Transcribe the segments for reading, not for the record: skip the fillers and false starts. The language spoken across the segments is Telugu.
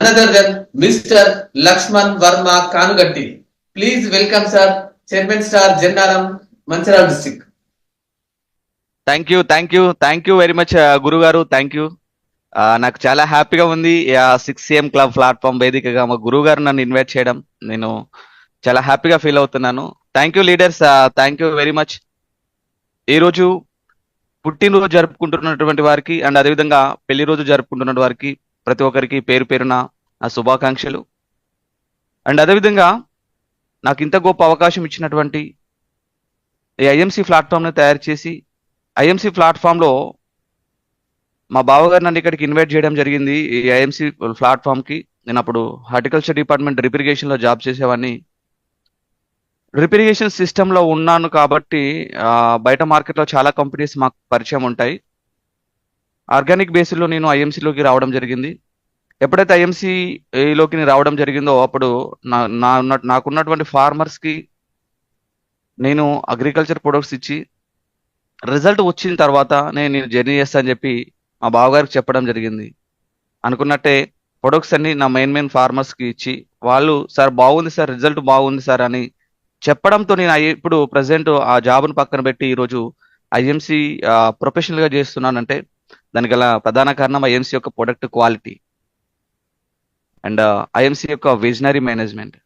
none other than Mr. Lakshman Verma Kanugatti. Please welcome sir, Chairman Star Jennaram, Manchiral District. Thank you very much గురుగారు. Thank you. నాకు చాలా హ్యాపీగా ఉంది 6am క్లబ్ ప్లాట్ఫామ్ వేదికగా మా గురువు గారు నన్ను ఇన్వైట్ చేయడం. నేను చాలా హ్యాపీగా ఫీల్ అవుతున్నాను. Thank you leaders, thank you very much. ఈరోజు పుట్టినరోజు జరుపుకుంటున్నటువంటి వారికి అండ్ అదేవిధంగా పెళ్లి రోజు జరుపుకుంటున్న వారికి ప్రతి ఒక్కరికి పేరు పేరున నా శుభాకాంక్షలు. అండ్ అదేవిధంగా నాకు ఇంత గొప్ప అవకాశం ఇచ్చినటువంటి ఈ ఐఎంసీ ప్లాట్ఫామ్ని తయారు చేసి ఐఎంసీ ప్లాట్ఫామ్లో మా బావగారు నన్ను ఇక్కడికి ఇన్వైట్ చేయడం జరిగింది. ఈ ఐఎంసీ ప్లాట్ఫామ్కి నేను అప్పుడు హార్టికల్చర్ డిపార్ట్మెంట్ డ్రిప్ ఇరిగేషన్లో జాబ్ చేసేవాడిని. డ్రిప్ ఇరిగేషన్ సిస్టంలో ఉన్నాను కాబట్టి బయట మార్కెట్లో చాలా కంపెనీస్ మాకు పరిచయం ఉంటాయి. ఆర్గానిక్ బేసిస్లో నేను ఐఎంసీలోకి రావడం జరిగింది. ఎప్పుడైతే ఐఎంసీలోకి రావడం జరిగిందో అప్పుడు నాకున్నటువంటి ఫార్మర్స్కి నేను అగ్రికల్చర్ ప్రొడక్ట్స్ ఇచ్చి రిజల్ట్ వచ్చిన తర్వాత నేను జర్నీ చేస్తా అని చెప్పి మా బావగారికి చెప్పడం జరిగింది. అనుకున్నట్టే ప్రొడక్ట్స్ అన్ని నా మెయిన్ ఫార్మర్స్కి ఇచ్చి వాళ్ళు సార్ బాగుంది సార్, రిజల్ట్ బాగుంది సార్ అని చెప్పడంతో నేను ఇప్పుడు ప్రజెంట్ ఆ జాబ్ను పక్కన పెట్టి ఈరోజు ఐఎంసీ ప్రొఫెషనల్గా చేస్తున్నానంటే దానికి గల ప్రధాన కారణం ఐఎంసీ యొక్క ప్రొడక్ట్ క్వాలిటీ అండ్ ఐఎంసీ యొక్క విజనరీ మేనేజ్మెంట్.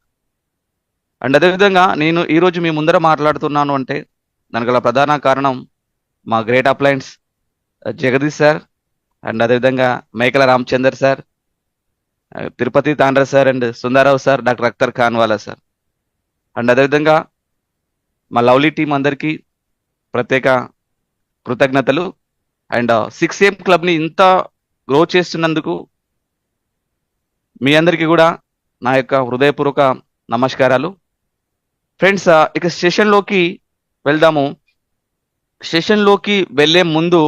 అండ్ అదేవిధంగా నేను ఈరోజు మీ ముందర మాట్లాడుతున్నాను అంటే దానికి గల ప్రధాన కారణం మా great appliances Jagadish sir and అదేవిధంగా Mekala Ramachandar sir, Tirupati Tandra sir and Sundararao sir, doctor Akhtar Khanwala sir. And అదేవిధంగా మా లవ్లీ టీం అందరికీ ప్రత్యేక కృతజ్ఞతలు. అండ్ 6am క్లబ్ని ఇంత గ్రో చేస్తున్నందుకు మీ అందరికీ కూడా నా యొక్క హృదయపూర్వక నమస్కారాలు. ఫ్రెండ్స్, ఇక సెషన్లోకి వెళ్దాము. సెషన్లోకి వెళ్ళే ముందు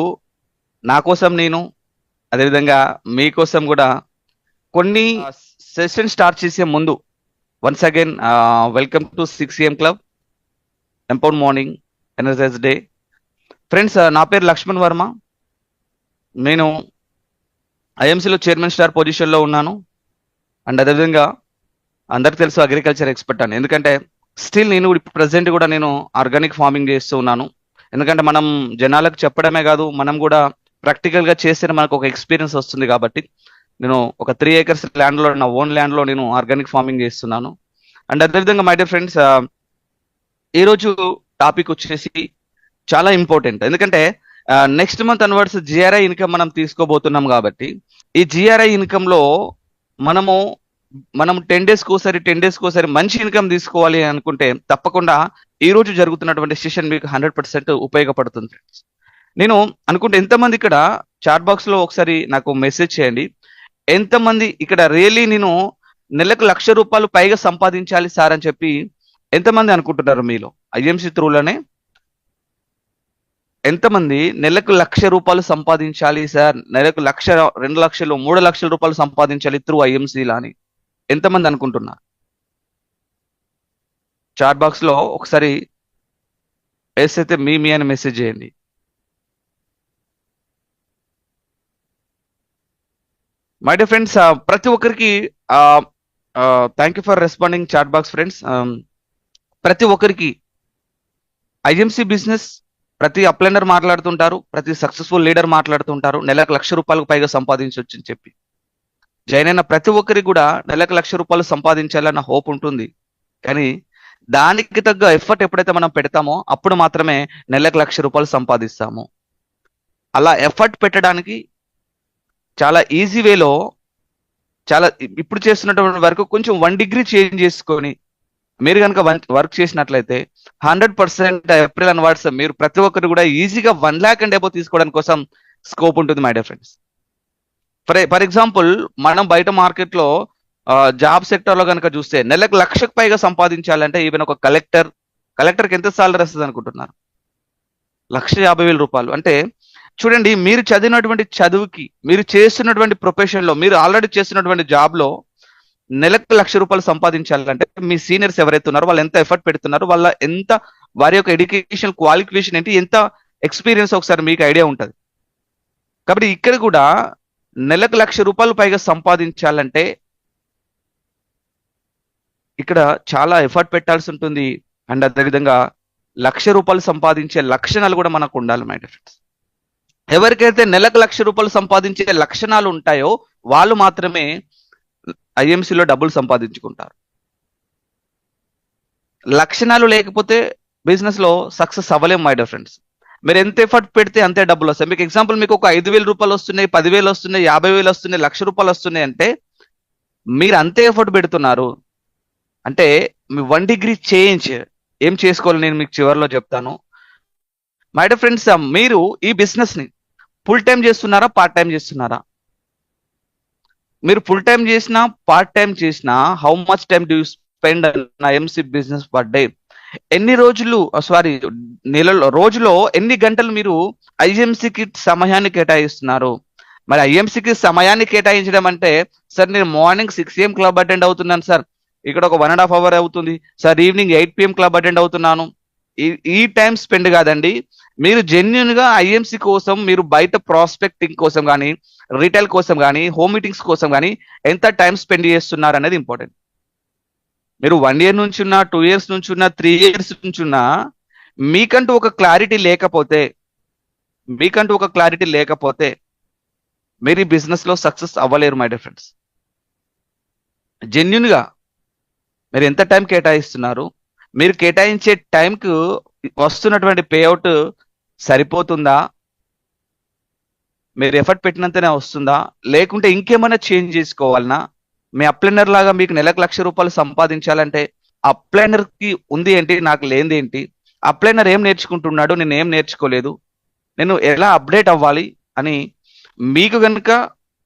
నా కోసం నేను అదేవిధంగా మీకోసం కూడా కొన్ని సెషన్ స్టార్ట్ చేసే ముందు once again welcome to 6am club empowered morning energize day. Friends, నా పేరు లక్ష్మణ్ వర్మ. నేను ఐఎంసీలో చైర్మన్ స్టార్ పొజిషన్లో ఉన్నాను. అండ్ అదేవిధంగా అందరికి తెలుసు అగ్రికల్చర్ ఎక్స్పర్ట్ అని. ఎందుకంటే స్టిల్ నేను ప్రజెంట్ కూడా నేను ఆర్గానిక్ ఫార్మింగ్ చేస్తూ ఉన్నాను. ఎందుకంటే మనం జనాలకు చెప్పడమే కాదు, మనం కూడా ప్రాక్టికల్గా చేస్తేనే మనకు ఒక ఎక్స్పీరియన్స్ వస్తుంది. కాబట్టి నేను ఒక 3 acres ల్యాండ్లో, నా ఓన్ ల్యాండ్లో నేను ఆర్గానిక్ ఫార్మింగ్ చేస్తున్నాను. అండ్ అదేవిధంగా మై డియర్ ఫ్రెండ్స్, ఈరోజు టాపిక్ వచ్చేసి చాలా ఇంపార్టెంట్. ఎందుకంటే next month onwards GRI income మనం తీసుకోబోతున్నాం. కాబట్టి ఈ జిఆర్ఐ ఇన్కమ్లో మనం 10 days కోసారి మంచి ఇన్కమ్ తీసుకోవాలి అనుకుంటే తప్పకుండా ఈ రోజు జరుగుతున్నటువంటి సెషన్ మీకు 100% ఉపయోగపడుతుంది. నేను అనుకుంటే ఎంతమంది ఇక్కడ చాట్ బాక్స్ లో ఒకసారి నాకు మెసేజ్ చేయండి. ఎంతమంది ఇక్కడ రియల్లీ నేను నెలకు ₹1,00,000 పైగా సంపాదించాలి సార్ అని చెప్పి ఎంతమంది అనుకుంటున్నారు? మీలో ఐఎంసీ త్రూలోనే ఎంతమంది నెలకు ₹1,00,000 సంపాదించాలి సార్, నెలకు 1,00,000, 2,00,000, 3,00,000 రూపాయలు సంపాదించాలి త్రూ ఐఎంసీలా అని ఎంతమంది అనుకుంటున్నారు? చాట్ బాక్స్ లో ఒకసారి ఎస్ అయితే మీ అని మెసేజ్ చేయండి. మై డియర్ ఫ్రెండ్స్, ప్రతి ఒక్కరికి thank you for responding chat box. Friends, ప్రతి ఒక్కరికి ఐఎంసీ బిజినెస్ ప్రతి అప్లైనర్ మాట్లాడుతుంటారు, ప్రతి సక్సెస్ఫుల్ లీడర్ మాట్లాడుతుంటారు నెలకు ₹1,00,000 పైగా సంపాదించవచ్చు అని చెప్పి. జాయిన్ అయిన ప్రతి ఒక్కరికి కూడా నెలకు ₹1,00,000 సంపాదించాలన్న హోప్ ఉంటుంది. కానీ దానికి తగ్గ ఎఫర్ట్ ఎప్పుడైతే మనం పెడతామో అప్పుడు మాత్రమే నెలకు ₹1,00,000 సంపాదిస్తాము. అలా ఎఫర్ట్ పెట్టడానికి చాలా ఈజీ వేలో చాలా ఇప్పుడు చేస్తున్నటువంటి వరకు కొంచెం 1 degree చేంజ్ చేసుకొని మీరు కనుక వర్క్ చేసినట్లయితే 100% ఏప్రిల్ అన్వర్డ్స్ మీరు ప్రతి ఒక్కరు కూడా ఈజీగా 1 lakh అండ్ అబౌవ్ తీసుకోవడానికి కోసం స్కోప్ ఉంటుంది my dear friends. For example, మనం బయట మార్కెట్లో జాబ్ సెక్టర్లో కనుక చూస్తే నెలకు 1,00,000 పైగా సంపాదించాలంటే ఈవెన్ ఒక కలెక్టర్కి ఎంత సాలరీ వస్తుంది అనుకుంటున్నారు? ₹1,50,000. అంటే చూడండి, మీరు చదివినటువంటి చదువుకి, మీరు చేస్తున్నటువంటి ప్రొఫెషన్లో, మీరు ఆల్రెడీ చేస్తున్నటువంటి జాబ్లో నెలకు ₹1,00,000 సంపాదించాలంటే మీ సీనియర్స్ ఎవరైతే ఉన్నారో వాళ్ళు ఎంత ఎఫర్ట్ పెడుతున్నారు, వారి యొక్క ఎడ్యుకేషన్ క్వాలిఫికేషన్ ఏంటి, ఎంత ఎక్స్పీరియన్స్ ఒకసారి మీకు ఐడియా ఉంటుంది. కాబట్టి ఇక్కడ కూడా నెలకు ₹1,00,000 పైగా సంపాదించాలంటే ఇక్కడ చాలా ఎఫర్ట్ పెట్టాల్సి ఉంటుంది. అండ్ అదేవిధంగా రూ. 1,00,000 సంపాదించే లక్షణాలు కూడా మనకు ఉండాలి మై డియర్ ఫ్రెండ్స్. ఎవరికైతే నెలకు రూ. 1,00,000 సంపాదించే లక్షణాలు ఉంటాయో వాళ్ళు మాత్రమే ఐఎంసీలో డబ్బులు సంపాదించుకుంటారు. లక్షణాలు లేకపోతే బిజినెస్ లో సక్సెస్ అవ్వలేం మై డియర్ ఫ్రెండ్స్. మీరు ఎంత ఎఫర్ట్ పెడితే అంతే డబ్బులు వస్తాయి. మీకు ఎగ్జాంపుల్, మీకు ఒక రూ. 5,000 వస్తున్నాయి, 10,000 వస్తున్నాయి, 50,000 వస్తున్నాయి, రూ. 1,00,000 వస్తున్నాయి అంటే మీరు అంతే ఎఫర్ట్ పెడుతున్నారు అంటే మీ 1 డిగ్రీ చేంజ్ ఏం చేసుకోవాలి నేను మీకు చివరిలో చెప్తాను. మై డియర్ ఫ్రెండ్స్, మీరు ఈ బిజినెస్ ని ఫుల్ టైం చేస్తున్నారా, పార్ట్ టైం చేస్తున్నారా? మీరు ఫుల్ టైం చేసినా పార్ట్ టైం చేసినా how much time do you spend IMC business per day? ఎన్ని రోజులు, నెలలో, రోజులో ఎన్ని గంటలు మీరు ఐఎంసీకి సమయాన్ని కేటాయిస్తున్నారు? మరి ఐఎంసీకి సమయాన్ని కేటాయించడం అంటే, సార్ నేను మార్నింగ్ 6 AM క్లబ్ అటెండ్ అవుతున్నాను సార్, ఇక్కడ ఒక 1.5 hour అవుతుంది sir, evening 8 PM club attend అవుతున్నాను. ఈ టైం స్పెండ్ కాదండి. మీరు జెన్యున్ గా ఐఎంసీ కోసం, మీరు బయట ప్రాస్పెక్టింగ్ కోసం కానీ, రీటైల్ కోసం కానీ, హోమ్ మీటింగ్స్ కోసం కానీ ఎంత టైం స్పెండ్ చేస్తున్నారు అనేది ఇంపార్టెంట్. మీరు 1 year నుంచి ఉన్నా, 2 years నుంచి ఉన్నా, 3 years నుంచి ఉన్నా, మీకంటూ ఒక క్లారిటీ లేకపోతే మీరు ఈ బిజినెస్ లో సక్సెస్ అవ్వలేరు మై డియర్ ఫ్రెండ్స్. జెన్యున్ గా మీరు ఎంత టైం కేటాయిస్తున్నారు, మీరు కేటాయించే టైంకు వస్తున్నటువంటి పేఅవుట్ సరిపోతుందా, మీరు ఎఫర్ట్ పెట్టినంతనే వస్తుందా, లేకుంటే ఇంకేమైనా చేంజ్ చేసుకోవాలనా? మీ అప్లైనర్ లాగా మీకు నెలకు రూ. 1,00,000 సంపాదించాలంటే అప్లైనర్ కి ఉంది ఏంటి, నాకు లేనిది ఏంటి? అప్లైనర్ ఏం నేర్చుకుంటున్నాడు, నేను ఏం నేర్చుకోలేదు, నేను ఎలా అప్డేట్ అవ్వాలి అని మీకు కనుక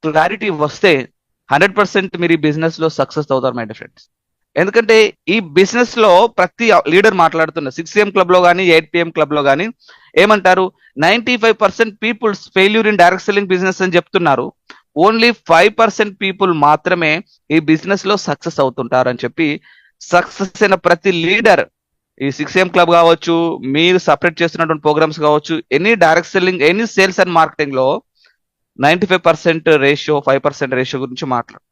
క్లారిటీ వస్తే 100% మీరు ఈ బిజినెస్ లో సక్సెస్ అవుతారు మై డియర్ ఫ్రెండ్స్. ఎందుకంటే ఈ బిజినెస్ లో ప్రతి లీడర్ మాట్లాడుతున్న 6 AM క్లబ్ లో కానీ, 8 PM క్లబ్ లో కానీ ఏమంటారు, 95% peoples failure in direct selling business అని చెప్తున్నారు. ఓన్లీ 5% పీపుల్ మాత్రమే ఈ బిజినెస్ లో సక్సెస్ అవుతుంటారు అని చెప్పి, సక్సెస్ అయిన ప్రతి లీడర్, ఈ 6 AM క్లబ్ కావచ్చు, మీరు సపరేట్ చేస్తున్నటువంటి ప్రోగ్రామ్స్ కావచ్చు, any direct selling, any sales and marketing లో 95% రేషియో, 5% రేషియో గురించి మాట్లాడతారు.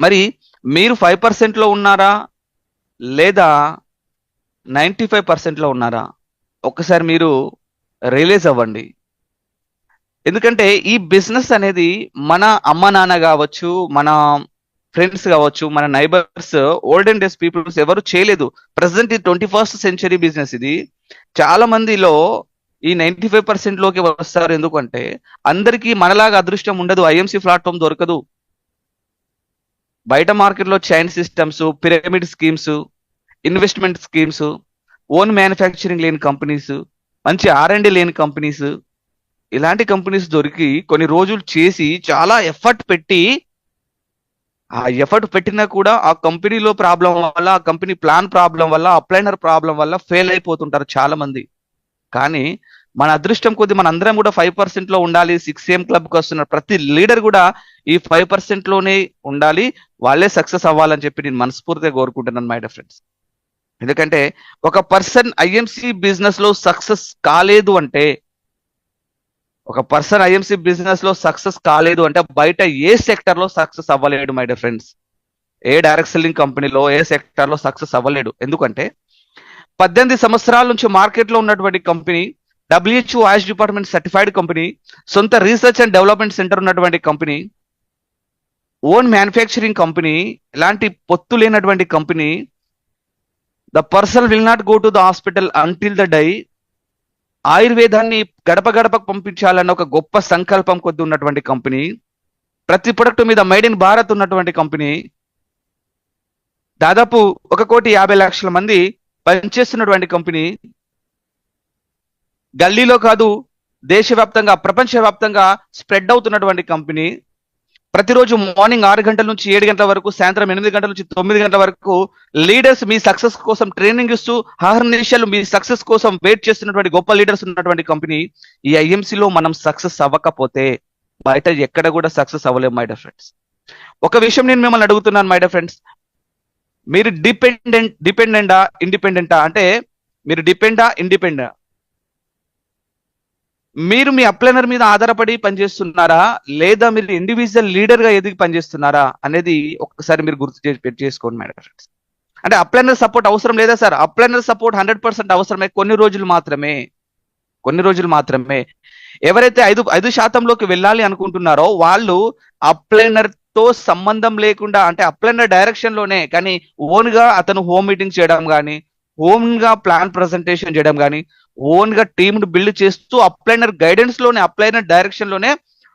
మరి మీరు 5% లో ఉన్నారా లేదా 95% లో ఉన్నారా? ఒక్కసారి మీరు రియలైజ్ అవ్వండి. ఎందుకంటే ఈ బిజినెస్ అనేది మన అమ్మ నాన్న కావచ్చు, మన ఫ్రెండ్స్ కావచ్చు, మన నైబర్స్, ఓల్డెన్ డేస్ పీపుల్స్ ఎవరు చేయలేదు. ప్రజెంట్ ఈ 21st century బిజినెస్ ఇది. చాలా మందిలో ఈ 95% లోకి వస్తారు. ఎందుకంటే అందరికీ మనలాగా అదృష్టం ఉండదు, ఐఎంసీ ప్లాట్ఫామ్ దొరకదు. బయట మార్కెట్లో chain systems, pyramid schemes, investment schemes, own manufacturing లేని కంపెనీస్, మంచి R&D లేని కంపెనీస్, ఇలాంటి కంపెనీస్ దొరికి కొన్ని రోజులు చేసి చాలా ఎఫర్ట్ పెట్టి, ఆ ఎఫర్ట్ పెట్టినా కూడా ఆ కంపెనీలో ప్రాబ్లం వల్ల, ఆ కంపెనీ ప్లాన్ ప్రాబ్లం వల్ల, అప్లైనర్ ప్రాబ్లం వల్ల ఫెయిల్ అయిపోతుంటారు చాలా మంది. కానీ మన అదృష్టం కొద్ది మన అందరం కూడా 5% లో ఉండాలి. 6 AM క్లబ్కి వస్తున్న ప్రతి లీడర్ కూడా ఈ 5% లోనే ఉండాలి, వాళ్ళే సక్సెస్ అవ్వాలని చెప్పి నేను మనస్ఫూర్తిగా కోరుకుంటున్నాను మై డియర్ ఫ్రెండ్స్. ఎందుకంటే ఒక పర్సన్ ఐఎంసీ బిజినెస్ లో సక్సెస్ కాలేదు అంటే, బయట ఏ సెక్టర్ లో సక్సెస్ అవ్వలేడు మై డియర్ ఫ్రెండ్స్. ఏ డైరెక్ట్ సెల్లింగ్ కంపెనీలో, ఏ సెక్టర్ లో సక్సెస్ అవ్వలేడు. ఎందుకంటే 18 సంవత్సరాల నుంచి మార్కెట్ లో ఉన్నటువంటి company, WHO AYUSH department certified company, సొంత రీసెర్చ్ అండ్ డెవలప్మెంట్ సెంటర్ ఉన్నటువంటి కంపెనీ, ఓన్ మ్యానుఫ్యాక్చరింగ్ కంపెనీ, ఎలాంటి పొత్తు లేనటువంటి company, the person will not go to the hospital until the die, ఆయుర్వేదాన్ని గడప గడపకు పంపించాలన్న ఒక గొప్ప సంకల్పం కొద్ది ఉన్నటువంటి కంపెనీ, ప్రతి ప్రొడక్ట్ మీద మేడ్ ఇన్ భారత్ ఉన్నటువంటి కంపెనీ, దాదాపు 1,50,00,000 మంది పనిచేస్తున్నటువంటి కంపెనీ, గల్లీలో కాదు దేశవ్యాప్తంగా, ప్రపంచవ్యాప్తంగా స్ప్రెడ్ అవుతున్నటువంటి కంపెనీ, ప్రతిరోజు మార్నింగ్ 6 గంటల నుంచి 7 గంటల వరకు, సాయంత్రం 8 గంటల నుంచి 9 గంటల వరకు లీడర్స్ మీ సక్సెస్ కోసం ట్రైనింగ్ ఇస్తూ, అహర్నిశలు మీ సక్సెస్ కోసం వెయిట్ చేస్తున్నటువంటి గొప్ప లీడర్స్ ఉన్నటువంటి కంపెనీ. ఈ ఐఎంసీలో మనం సక్సెస్ అవ్వకపోతే బయట ఎక్కడ కూడా సక్సెస్ అవ్వలేము మై డియర్ ఫ్రెండ్స్. ఒక విషయం నేను మిమ్మల్ని అడుగుతున్నాను మై డియర్ ఫ్రెండ్స్, మీరు డిపెండెంటా ఇండిపెండెంటా అంటే, మీరు డిపెండా ఇండిపెండెంటా? మీరు మీ అప్లైనర్ మీద ఆధారపడి పనిచేస్తున్నారా, లేదా మీరు ఇండివిజువల్ లీడర్ గా ఎదిగి పనిచేస్తున్నారా అనేది ఒక్కసారి మీరు చేసుకోండి మేడం ఫ్రెండ్స్. అంటే అప్లైనర్ సపోర్ట్ అవసరం లేదా సార్? అప్లైనర్ సపోర్ట్ 100% అవసరమే, కొన్ని రోజులు మాత్రమే. ఎవరైతే 5% వెళ్ళాలి అనుకుంటున్నారో వాళ్ళు అప్లైనర్ తో సంబంధం లేకుండా, అంటే అప్లైనర్ డైరెక్షన్ లోనే కానీ ఓన్ గా అతను హోమ్ మీటింగ్ చేయడం కానీ, ఓన్ గా ప్లాన్ ప్రజెంటేషన్ చేయడం కానీ, ఓన్ గా టీమ్ ను బిల్డ్ చేస్తూ అప్లైనర్ గైడెన్స్ లోనే, అప్లైనర్ డైరెక్షన్ లోనే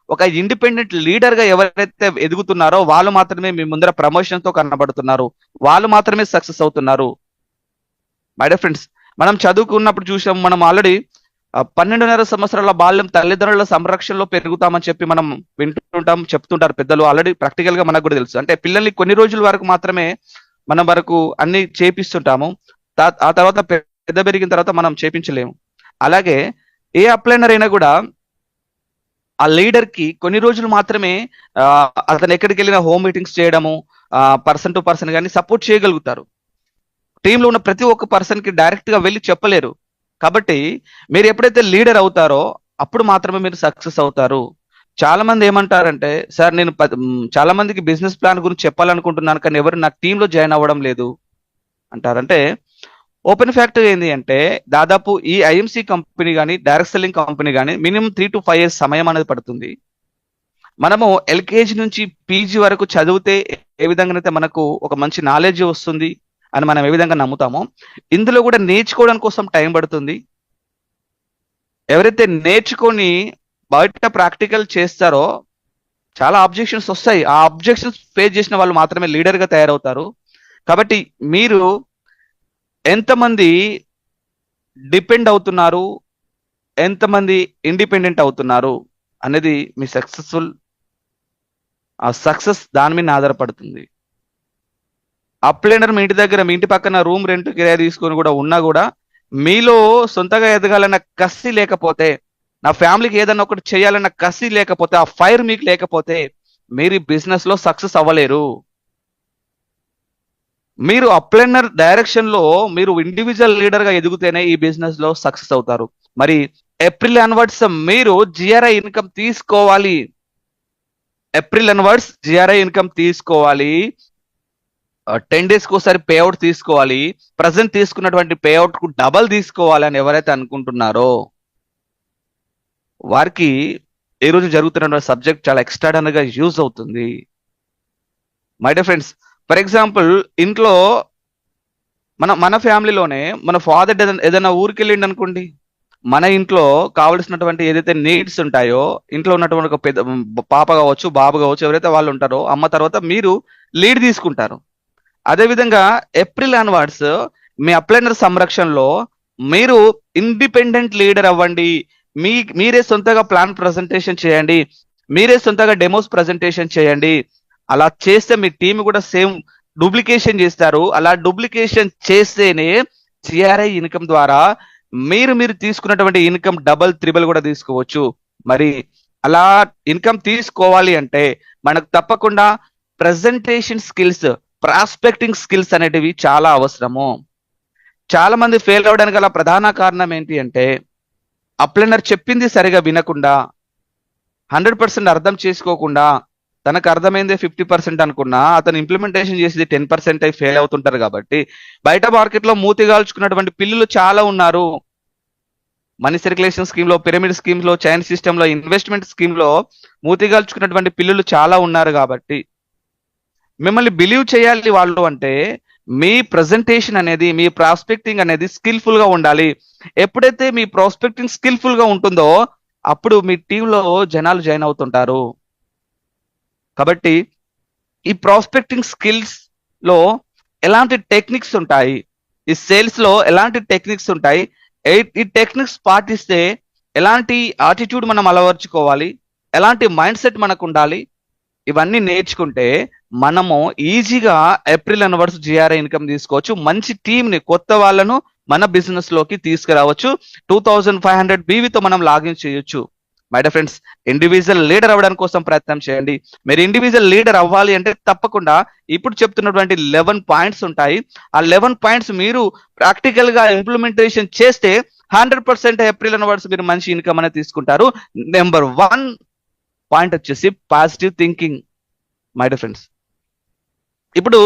ఒక ఇండిపెండెంట్ లీడర్ గా ఎవరైతే ఎదుగుతున్నారో వాళ్ళు మాత్రమే మీ ముందర ప్రమోషన్ తో కనబడుతున్నారు, వాళ్ళు మాత్రమే సక్సెస్ అవుతున్నారు. మై డియర్ ఫ్రెండ్స్, మనం చదువుకున్నప్పుడు చూసాం, మనం ఆల్రెడీ 12.5 సంవత్సరాల బాల్యం తల్లిదండ్రుల సంరక్షణలో పెరుగుతామని చెప్పి మనం వింటుంటాం, చెప్తుంటారు పెద్దలు. ఆల్రెడీ ప్రాక్టికల్ గా మనకు కూడా తెలుసు. అంటే పిల్లల్ని కొన్ని రోజుల వరకు మాత్రమే మనం వరకు అన్ని చేపిస్తుంటాము, ఆ తర్వాత పెద్ద పెరిగిన తర్వాత మనం చేపించలేము. అలాగే ఏ అప్లైనర్ అయినా కూడా ఆ లీడర్ కి కొన్ని రోజులు మాత్రమే అతను ఎక్కడికి వెళ్ళినా హోమ్ మీటింగ్స్ చేయడము, పర్సన్ టు పర్సన్ కానీ సపోర్ట్ చేయగలుగుతారు. టీంలో ఉన్న ప్రతి ఒక్క పర్సన్ కి డైరెక్ట్ గా వెళ్ళి చెప్పలేరు. కాబట్టి మీరు ఎప్పుడైతే లీడర్ అవుతారో అప్పుడు మాత్రమే మీరు సక్సెస్ అవుతారు. చాలా మంది ఏమంటారంటే, సార్ నేను చాలా మందికి బిజినెస్ ప్లాన్ గురించి చెప్పాలనుకుంటున్నాను కానీ ఎవరు నా టీంలో జాయిన్ అవ్వడం లేదు అంటారంటే, ఓపెన్ ఫ్యాక్ట్ ఏంది అంటే, దాదాపు ఈ ఐఎంసీ కంపెనీ కానీ డైరెక్ట్ సెల్లింగ్ కంపెనీ కానీ మినిమం 3 to 5 years సమయం అనేది పడుతుంది. మనము ఎల్కేజీ నుంచి పీజీ వరకు చదివితే ఏ విధంగానైతే మనకు ఒక మంచి నాలెడ్జ్ వస్తుంది అని మనం ఏ విధంగా నమ్ముతామో, ఇందులో కూడా నేర్చుకోవడం కోసం టైం పడుతుంది. ఎవరైతే నేర్చుకొని బయట ప్రాక్టికల్ చేస్తారో చాలా అబ్జెక్షన్స్ వస్తాయి. ఆ అబ్జెక్షన్స్ ఫేస్ చేసిన వాళ్ళు మాత్రమే లీడర్ గా తయారవుతారు. కాబట్టి మీరు ఎంతమంది డిపెండ్ అవుతున్నారు, ఎంతమంది ఇండిపెండెంట్ అవుతున్నారు అనేది మీ సక్సెస్ దాని మీద ఆధారపడుతుంది. అప్లైనర్ మీ ఇంటి దగ్గర, మీ ఇంటి పక్కన రూమ్ రెంట్ కిరాయి తీసుకొని కూడా ఉన్నా కూడా మీలో సొంతగా ఎదగాలన్న కసి లేకపోతే, నా ఫ్యామిలీకి ఏదన్నా ఒకటి చేయాలన్న కసి లేకపోతే, ఆ ఫైర్ మీకు లేకపోతే మీరు బిజినెస్ లో సక్సెస్ అవ్వలేరు. మీరు అప్లైనర్ డైరెక్షన్ లో మీరు ఇండివిజువల్ లీడర్ గా ఎదుగుతేనే ఈ బిజినెస్ లో సక్సెస్ అవుతారు. మరి ఏప్రిల్ అన్వర్డ్స్ మీరు జిఆర్ఐ ఇన్కమ్ తీసుకోవాలి. 10 days కి ఒకసారి పేఅవుట్ తీసుకోవాలి. ప్రజెంట్ తీసుకున్నటువంటి పేఅవుట్ కు డబల్ తీసుకోవాలి అని ఎవరైతే అనుకుంటున్నారో వారికి ఈ రోజు జరుగుతున్న సబ్జెక్ట్ చాలా ఎక్స్ట్రాడనరీగా యూజ్ అవుతుంది. My dear friends, for example ఇంట్లో మన ఫ్యామిలీలోనే మన ఫాదర్ ఏదైనా ఊరికి వెళ్ళిండి అనుకోండి, మన ఇంట్లో కావలసినటువంటి ఏదైతే నీడ్స్ ఉంటాయో, ఇంట్లో ఉన్నటువంటి ఒక పెద్ద పాప కావచ్చు, బాబు కావచ్చు, ఎవరైతే వాళ్ళు ఉంటారో అమ్మ తర్వాత మీరు లీడ్ తీసుకుంటారు. అదేవిధంగా ఏప్రిల్ అన్వర్డ్స్ మీ అప్లైనర్ సంరక్షణలో మీరు ఇండిపెండెంట్ లీడర్ అవ్వండి. మీరే సొంతగా ప్లాన్ ప్రజెంటేషన్ చేయండి, మీరే సొంతగా డెమోస్ ప్రజెంటేషన్ చేయండి. అలా చేస్తే మీ టీం కూడా సేమ్ డూప్లికేషన్ చేస్తారు. అలా డూప్లికేషన్ చేస్తేనే జిఆర్ఐ ఇన్కమ్ ద్వారా మీరు తీసుకున్నటువంటి ఇన్కమ్ డబల్ త్రిబుల్ కూడా తీసుకోవచ్చు. మరి అలా ఇన్కమ్ తీసుకోవాలి అంటే మనకు తప్పకుండా ప్రజెంటేషన్ స్కిల్స్, ప్రాస్పెక్టింగ్ స్కిల్స్ అనేటివి చాలా అవసరము. చాలా మంది ఫెయిల్ అవడానికి గల ప్రధాన కారణం ఏంటి అంటే, అప్లైనర్ చెప్పింది సరిగా వినకుండా, 100% అర్థం చేసుకోకుండా, తనకు అర్థమైందే 50% అనుకున్నా అతను ఇంప్లిమెంటేషన్ చేసేది 10% అయి ఫెయిల్ అవుతుంటారు. కాబట్టి బయట మార్కెట్ లో మూతిగాల్చుకున్నటువంటి పిల్లలు చాలా ఉన్నారు. మనీ సర్క్యులేషన్ స్కీమ్ లో, పిరమిడ్ స్కీమ్ లో, చైన్ సిస్టమ్ లో, ఇన్వెస్ట్మెంట్ స్కీమ్ లో మూతిగాల్చుకున్నటువంటి పిల్లలు చాలా ఉన్నారు. కాబట్టి మిమ్మల్ని బిలీవ్ చేయాలి వాళ్ళు అంటే మీ ప్రజెంటేషన్ అనేది, మీ ప్రాస్పెక్టింగ్ అనేది స్కిల్ఫుల్ గా ఉండాలి. ఎప్పుడైతే మీ ప్రాస్పెక్టింగ్ స్కిల్ఫుల్ గా ఉంటుందో అప్పుడు మీ టీంలో జనాలు జాయిన్ అవుతుంటారు. కాబట్టి ఈ ప్రాస్పెక్టింగ్ స్కిల్స్ లో ఎలాంటి టెక్నిక్స్ ఉంటాయి, ఈ సేల్స్ లో ఎలాంటి టెక్నిక్స్ ఉంటాయి, ఈ టెక్నిక్స్ పాటిస్తే ఎలాంటి యాటిట్యూడ్ మనం అలవర్చుకోవాలి, ఎలాంటి మైండ్ సెట్ మనకు ఉండాలి, ఇవన్నీ నేర్చుకుంటే మనము ఈజీగా ఏప్రిల్ అన్వర్డ్స్ జిఆర్ఐ ఇన్కమ్ తీసుకోవచ్చు. మంచి టీం ని, కొత్త వాళ్ళను మన బిజినెస్ లోకి తీసుకురావచ్చు. 2500 BVతో మనం లాగిన్ చేయొచ్చు. My dear friends, individual leader అవ్వడానికి కోసం ప్రయత్నం చేయండి. మీరు ఇండివిజువల్ లీడర్ అవ్వాలి అంటే తప్పకుండా ఇప్పుడు చెప్తున్నటువంటి 11 పాయింట్స్ ఉంటాయి. ఆ 11 పాయింట్స్ మీరు ప్రాక్టికల్ గా ఇంప్లిమెంటేషన్ చేస్తే 100% ఏప్రిల్ అన్వర్డ్స్ మీరు మంచి ఇన్కమ్ అనేది తీసుకుంటారు. నెంబర్ 1 పాయింట్ వచ్చేసి positive thinking my dear friends. ఇప్పుడు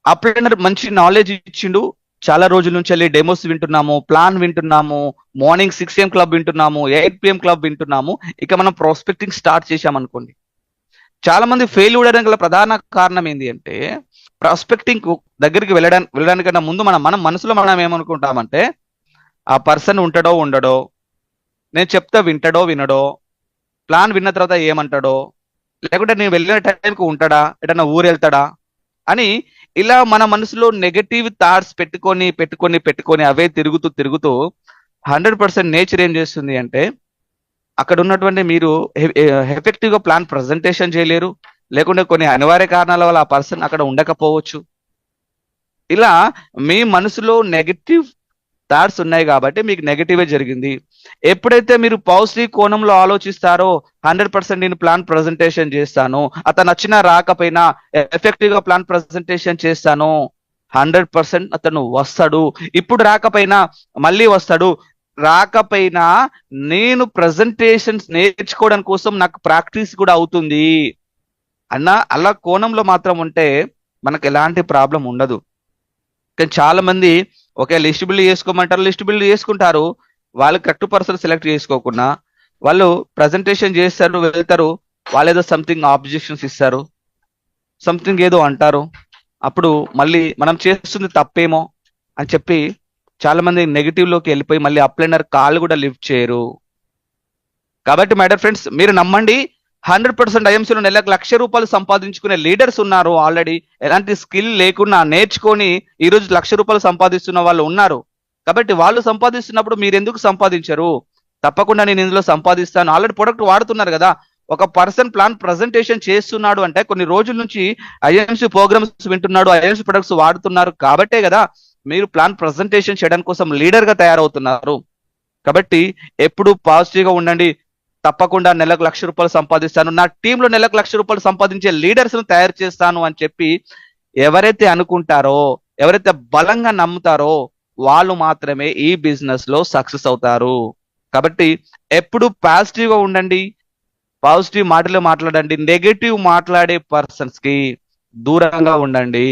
అప్లైనర్ మంచి నాలెడ్జ్ ఇచ్చిండు, చాలా రోజుల నుంచి వెళ్ళి డెమోస్ వింటున్నాము, ప్లాన్ వింటున్నాము, మార్నింగ్ 6 AM క్లబ్ వింటున్నాము, 8 PM క్లబ్ వింటున్నాము. ఇక మనం ప్రాస్పెక్టింగ్ స్టార్ట్ చేశామనుకోండి, చాలా మంది ఫెయిల్ అవ్వడానికి గల ప్రధాన కారణం ఏంటి అంటే ప్రాస్పెక్టింగ్ దగ్గరికి వెళ్ళడానికన్నా ముందు మనం మనసులో మనం ఏమనుకుంటామంటే ఆ పర్సన్ ఉంటాడో ఉండడో, నేను చెప్తా వింటాడో వినడో, ప్లాన్ విన్న తర్వాత ఏమంటాడో, లేకుంటే నేను వెళ్ళిన టైంకి ఉంటాడా, ఎటన్నా ఊరు వెళ్తాడా అని ఇలా మన మనసులో నెగటివ్ థాట్స్ పెట్టుకొని అవే తిరుగుతూ 100% నేచర్ ఏం చేస్తుంది అంటే అక్కడ ఉన్నటువంటి మీరు ఎఫెక్టివ్ గా ప్లాన్ ప్రజెంటేషన్ చేయలేరు, లేకుంటే కొన్ని అనివార్య కారణాల వల్ల ఆ పర్సన్ అక్కడ ఉండకపోవచ్చు. ఇలా మీ మనసులో నెగటివ్ థాట్స్ ఉన్నాయి కాబట్టి మీకు నెగటివే జరిగింది. ఎప్పుడైతే మీరు పాజిటివ్ కోణంలో ఆలోచిస్తారో 100% నేను ప్లాన్ ప్రజెంటేషన్ చేస్తాను, అతను నచ్చినా రాకపోయినా ఎఫెక్టివ్ గా ప్లాన్ ప్రజెంటేషన్ చేస్తాను, 100% అతను వస్తాడు, ఇప్పుడు రాకపోయినా మళ్ళీ వస్తాడు, రాకపోయినా నేను ప్రజెంటేషన్స్ నేర్చుకోవడం కోసం నాకు ప్రాక్టీస్ కూడా అవుతుంది అలా కోణంలో మాత్రం ఉంటే మనకు ఎలాంటి ప్రాబ్లం ఉండదు. కానీ చాలా మంది ఒకే లిస్ట్ బిల్డ్ చేసుకోమంటారు, లిస్ట్ బిల్డ్ చేసుకుంటారు, వాళ్ళు కరెక్ట్ పర్సన్ సెలెక్ట్ చేసుకోకుండా వాళ్ళు ప్రజెంటేషన్ చేస్తారు, వెళ్తారు, వాళ్ళు ఏదో సంథింగ్ ఆబ్జెక్షన్స్ ఇస్తారు, సంథింగ్ ఏదో అంటారు, అప్పుడు మళ్ళీ మనం చేస్తుంది తప్పేమో అని చెప్పి చాలా మంది నెగిటివ్ లోకి వెళ్ళిపోయి మళ్ళీ అప్లైనర్ కాల్ కూడా లిఫ్ట్ చేయరు. కాబట్టి మై డియర్ ఫ్రెండ్స్, మీరు నమ్మండి, 100% ఐఎంసీలో నెలకు ₹1,00,000 సంపాదించుకునే లీడర్స్ ఉన్నారు. ఆల్రెడీ ఎలాంటి స్కిల్ లేకుండా నేర్చుకొని ఈ రోజు ₹1,00,000 సంపాదిస్తున్న వాళ్ళు ఉన్నారు. కాబట్టి వాళ్ళు సంపాదిస్తున్నప్పుడు మీరు ఎందుకు సంపాదించరు? తప్పకుండా నేను ఇందులో సంపాదిస్తాను. ఆల్రెడీ ప్రొడక్ట్ వాడుతున్నారు కదా. ఒక పర్సన్ ప్లాన్ ప్రజెంటేషన్ చేస్తున్నాడు అంటే కొన్ని రోజుల నుంచి ఐఎంసీ ప్రోగ్రామ్స్ వింటున్నాడు, ఐఎంసీ ప్రొడక్ట్స్ వాడుతున్నారు కాబట్టే కదా మీరు ప్లాన్ ప్రజెంటేషన్ చేయడానికి కోసం లీడర్ గా తయారవుతున్నారు. కాబట్టి ఎప్పుడు పాజిటివ్ గా ఉండండి. తప్పకుండా నెలకు ₹1,00,000 సంపాదిస్తాను, నా టీంలో నెలకు ₹1,00,000 సంపాదించే లీడర్స్ ను తయారు చేస్తాను అని చెప్పి ఎవరైతే అనుకుంటారో, ఎవరైతే బలంగా నమ్ముతారో వాళ్ళు మాత్రమే ఈ బిజినెస్ లో సక్సెస్ అవుతారు. కాబట్టి ఎప్పుడు పాజిటివ్ గా ఉండండి, పాజిటివ్ మాటలు మాట్లాడండి, నెగటివ్ మాట్లాడే పర్సన్స్ కి దూరంగా ఉండండి.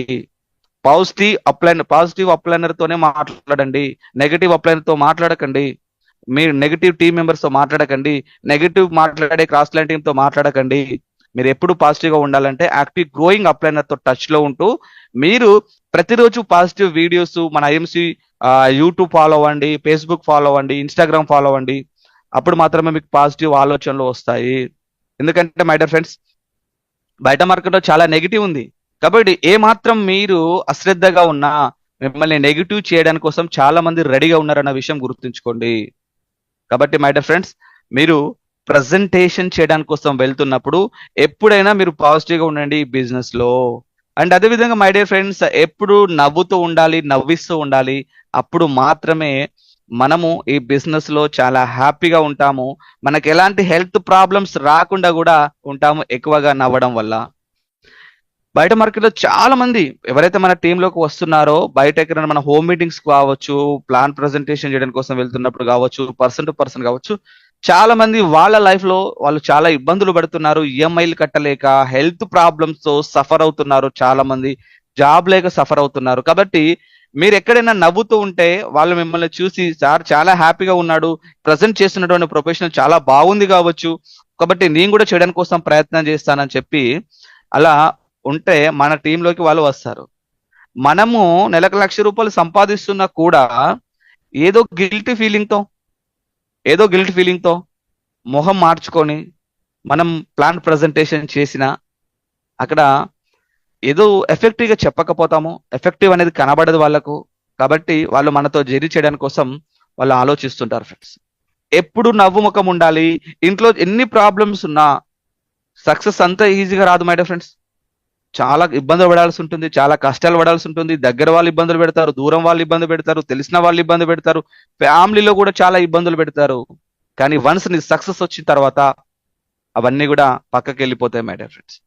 పాజిటివ్ అప్లైనర్ తోనే మాట్లాడండి, నెగటివ్ అప్లైనర్ తో మాట్లాడకండి. మీరు నెగటివ్ టీమ్ మెంబర్స్ తో మాట్లాడకండి, నెగటివ్ మాట్లాడే క్రాస్ లైన్ టీమ్ తో మాట్లాడకండి. మీరు ఎప్పుడు పాజిటివ్ గా ఉండాలంటే యాక్టివ్ గ్రోయింగ్ అప్లైనర్ తో టచ్ లో ఉంటూ మీరు ప్రతిరోజు పాజిటివ్ వీడియోస్ మన ఐఎంసీ యూట్యూబ్ ఫాలో అవ్వండి, ఫేస్బుక్ ఫాలో అవ్వండి, ఇన్స్టాగ్రామ్ ఫాలో అవ్వండి. అప్పుడు మాత్రమే మీకు పాజిటివ్ ఆలోచనలు వస్తాయి. ఎందుకంటే మై డియర్ ఫ్రెండ్స్, బయట మార్కెట్లో చాలా నెగిటివ్ ఉంది. కాబట్టి ఏ మాత్రం మీరు అశ్రద్ధగా ఉన్నా మిమ్మల్ని నెగిటివ్ చేయడానికి కోసం చాలా మంది రెడీగా ఉన్నారన్న విషయం గుర్తుంచుకోండి. కాబట్టి మై డియర్ ఫ్రెండ్స్, మీరు ప్రజెంటేషన్ చేయడానికి కోసం వెళ్తున్నప్పుడు ఎప్పుడైనా మీరు పాజిటివ్ గా ఉండండి ఈ బిజినెస్ లో. అండ్ అదేవిధంగా మై డియర్ ఫ్రెండ్స్, ఎప్పుడు నవ్వుతూ ఉండాలి, నవ్విస్తూ ఉండాలి. అప్పుడు మాత్రమే మనము ఈ బిజినెస్ లో చాలా హ్యాపీగా ఉంటాము. మనకి ఎలాంటి హెల్త్ ప్రాబ్లమ్స్ రాకుండా కూడా ఉంటాము ఎక్కువగా నవ్వడం వల్ల. బయట మార్కెట్లో చాలా మంది ఎవరైతే మన టీంలోకి వస్తున్నారో, బయట ఎక్కడైనా మన హోమ్ మీటింగ్స్ కావచ్చు, ప్లాన్ ప్రజెంటేషన్ చేయడం కోసం వెళ్తున్నప్పుడు కావచ్చు, పర్సన్ టు పర్సన్ కావచ్చు, చాలా మంది వాళ్ళ లైఫ్ లో వాళ్ళు చాలా ఇబ్బందులు పడుతున్నారు. ఈఎంఐలు కట్టలేక హెల్త్ ప్రాబ్లమ్స్ తో సఫర్ అవుతున్నారు, చాలా మంది జాబ్ లేక సఫర్ అవుతున్నారు. కాబట్టి మీరు ఎక్కడైనా నవ్వుతూ ఉంటే వాళ్ళు మిమ్మల్ని చూసి సార్ చాలా హ్యాపీగా ఉన్నాడు, ప్రజెంట్ చేస్తున్నటువంటి ప్రొఫెషనల్ చాలా బాగుంది కావచ్చు, కాబట్టి నేను కూడా చేయడానికి కోసం ప్రయత్నం చేస్తానని చెప్పి అలా ఉంటే మన టీంలోకి వాళ్ళు వస్తారు. మనము నెలకు ₹1,00,000 సంపాదిస్తున్నా కూడా ఏదో గిల్టీ ఫీలింగ్ తో మొహం మార్చుకొని మనం ప్లాన్ ప్రజెంటేషన్ చేసిన అక్కడ ఏదో ఎఫెక్టివ్ గా చెప్పకపోతాము, ఎఫెక్టివ్ అనేది కనబడదు వాళ్ళకు. కాబట్టి వాళ్ళు మనతో జెరీ చేయడానికి కోసం వాళ్ళు ఆలోచిస్తుంటారు. ఫ్రెండ్స్, ఎప్పుడు నవ్వు ముఖం ఉండాలి. ఇంట్లో ఎన్ని ప్రాబ్లమ్స్ ఉన్నా సక్సెస్ అంత ఈజీగా రాదు మై డియర్ ఫ్రెండ్స్. చాలా ఇబ్బందులు పడాల్సి ఉంటుంది, చాలా కష్టాలు పడాల్సి ఉంటుంది. దగ్గర వాళ్ళు ఇబ్బందులు పెడతారు, దూరం వాళ్ళు ఇబ్బంది పెడతారు, తెలిసిన వాళ్ళు ఇబ్బంది పెడతారు, ఫ్యామిలీలో కూడా చాలా ఇబ్బందులు పెడతారు. కానీ వన్స్ నీ సక్సెస్ వచ్చిన తర్వాత అవన్నీ కూడా పక్కకి వెళ్ళిపోతాయి మై డియర్ ఫ్రెండ్స్.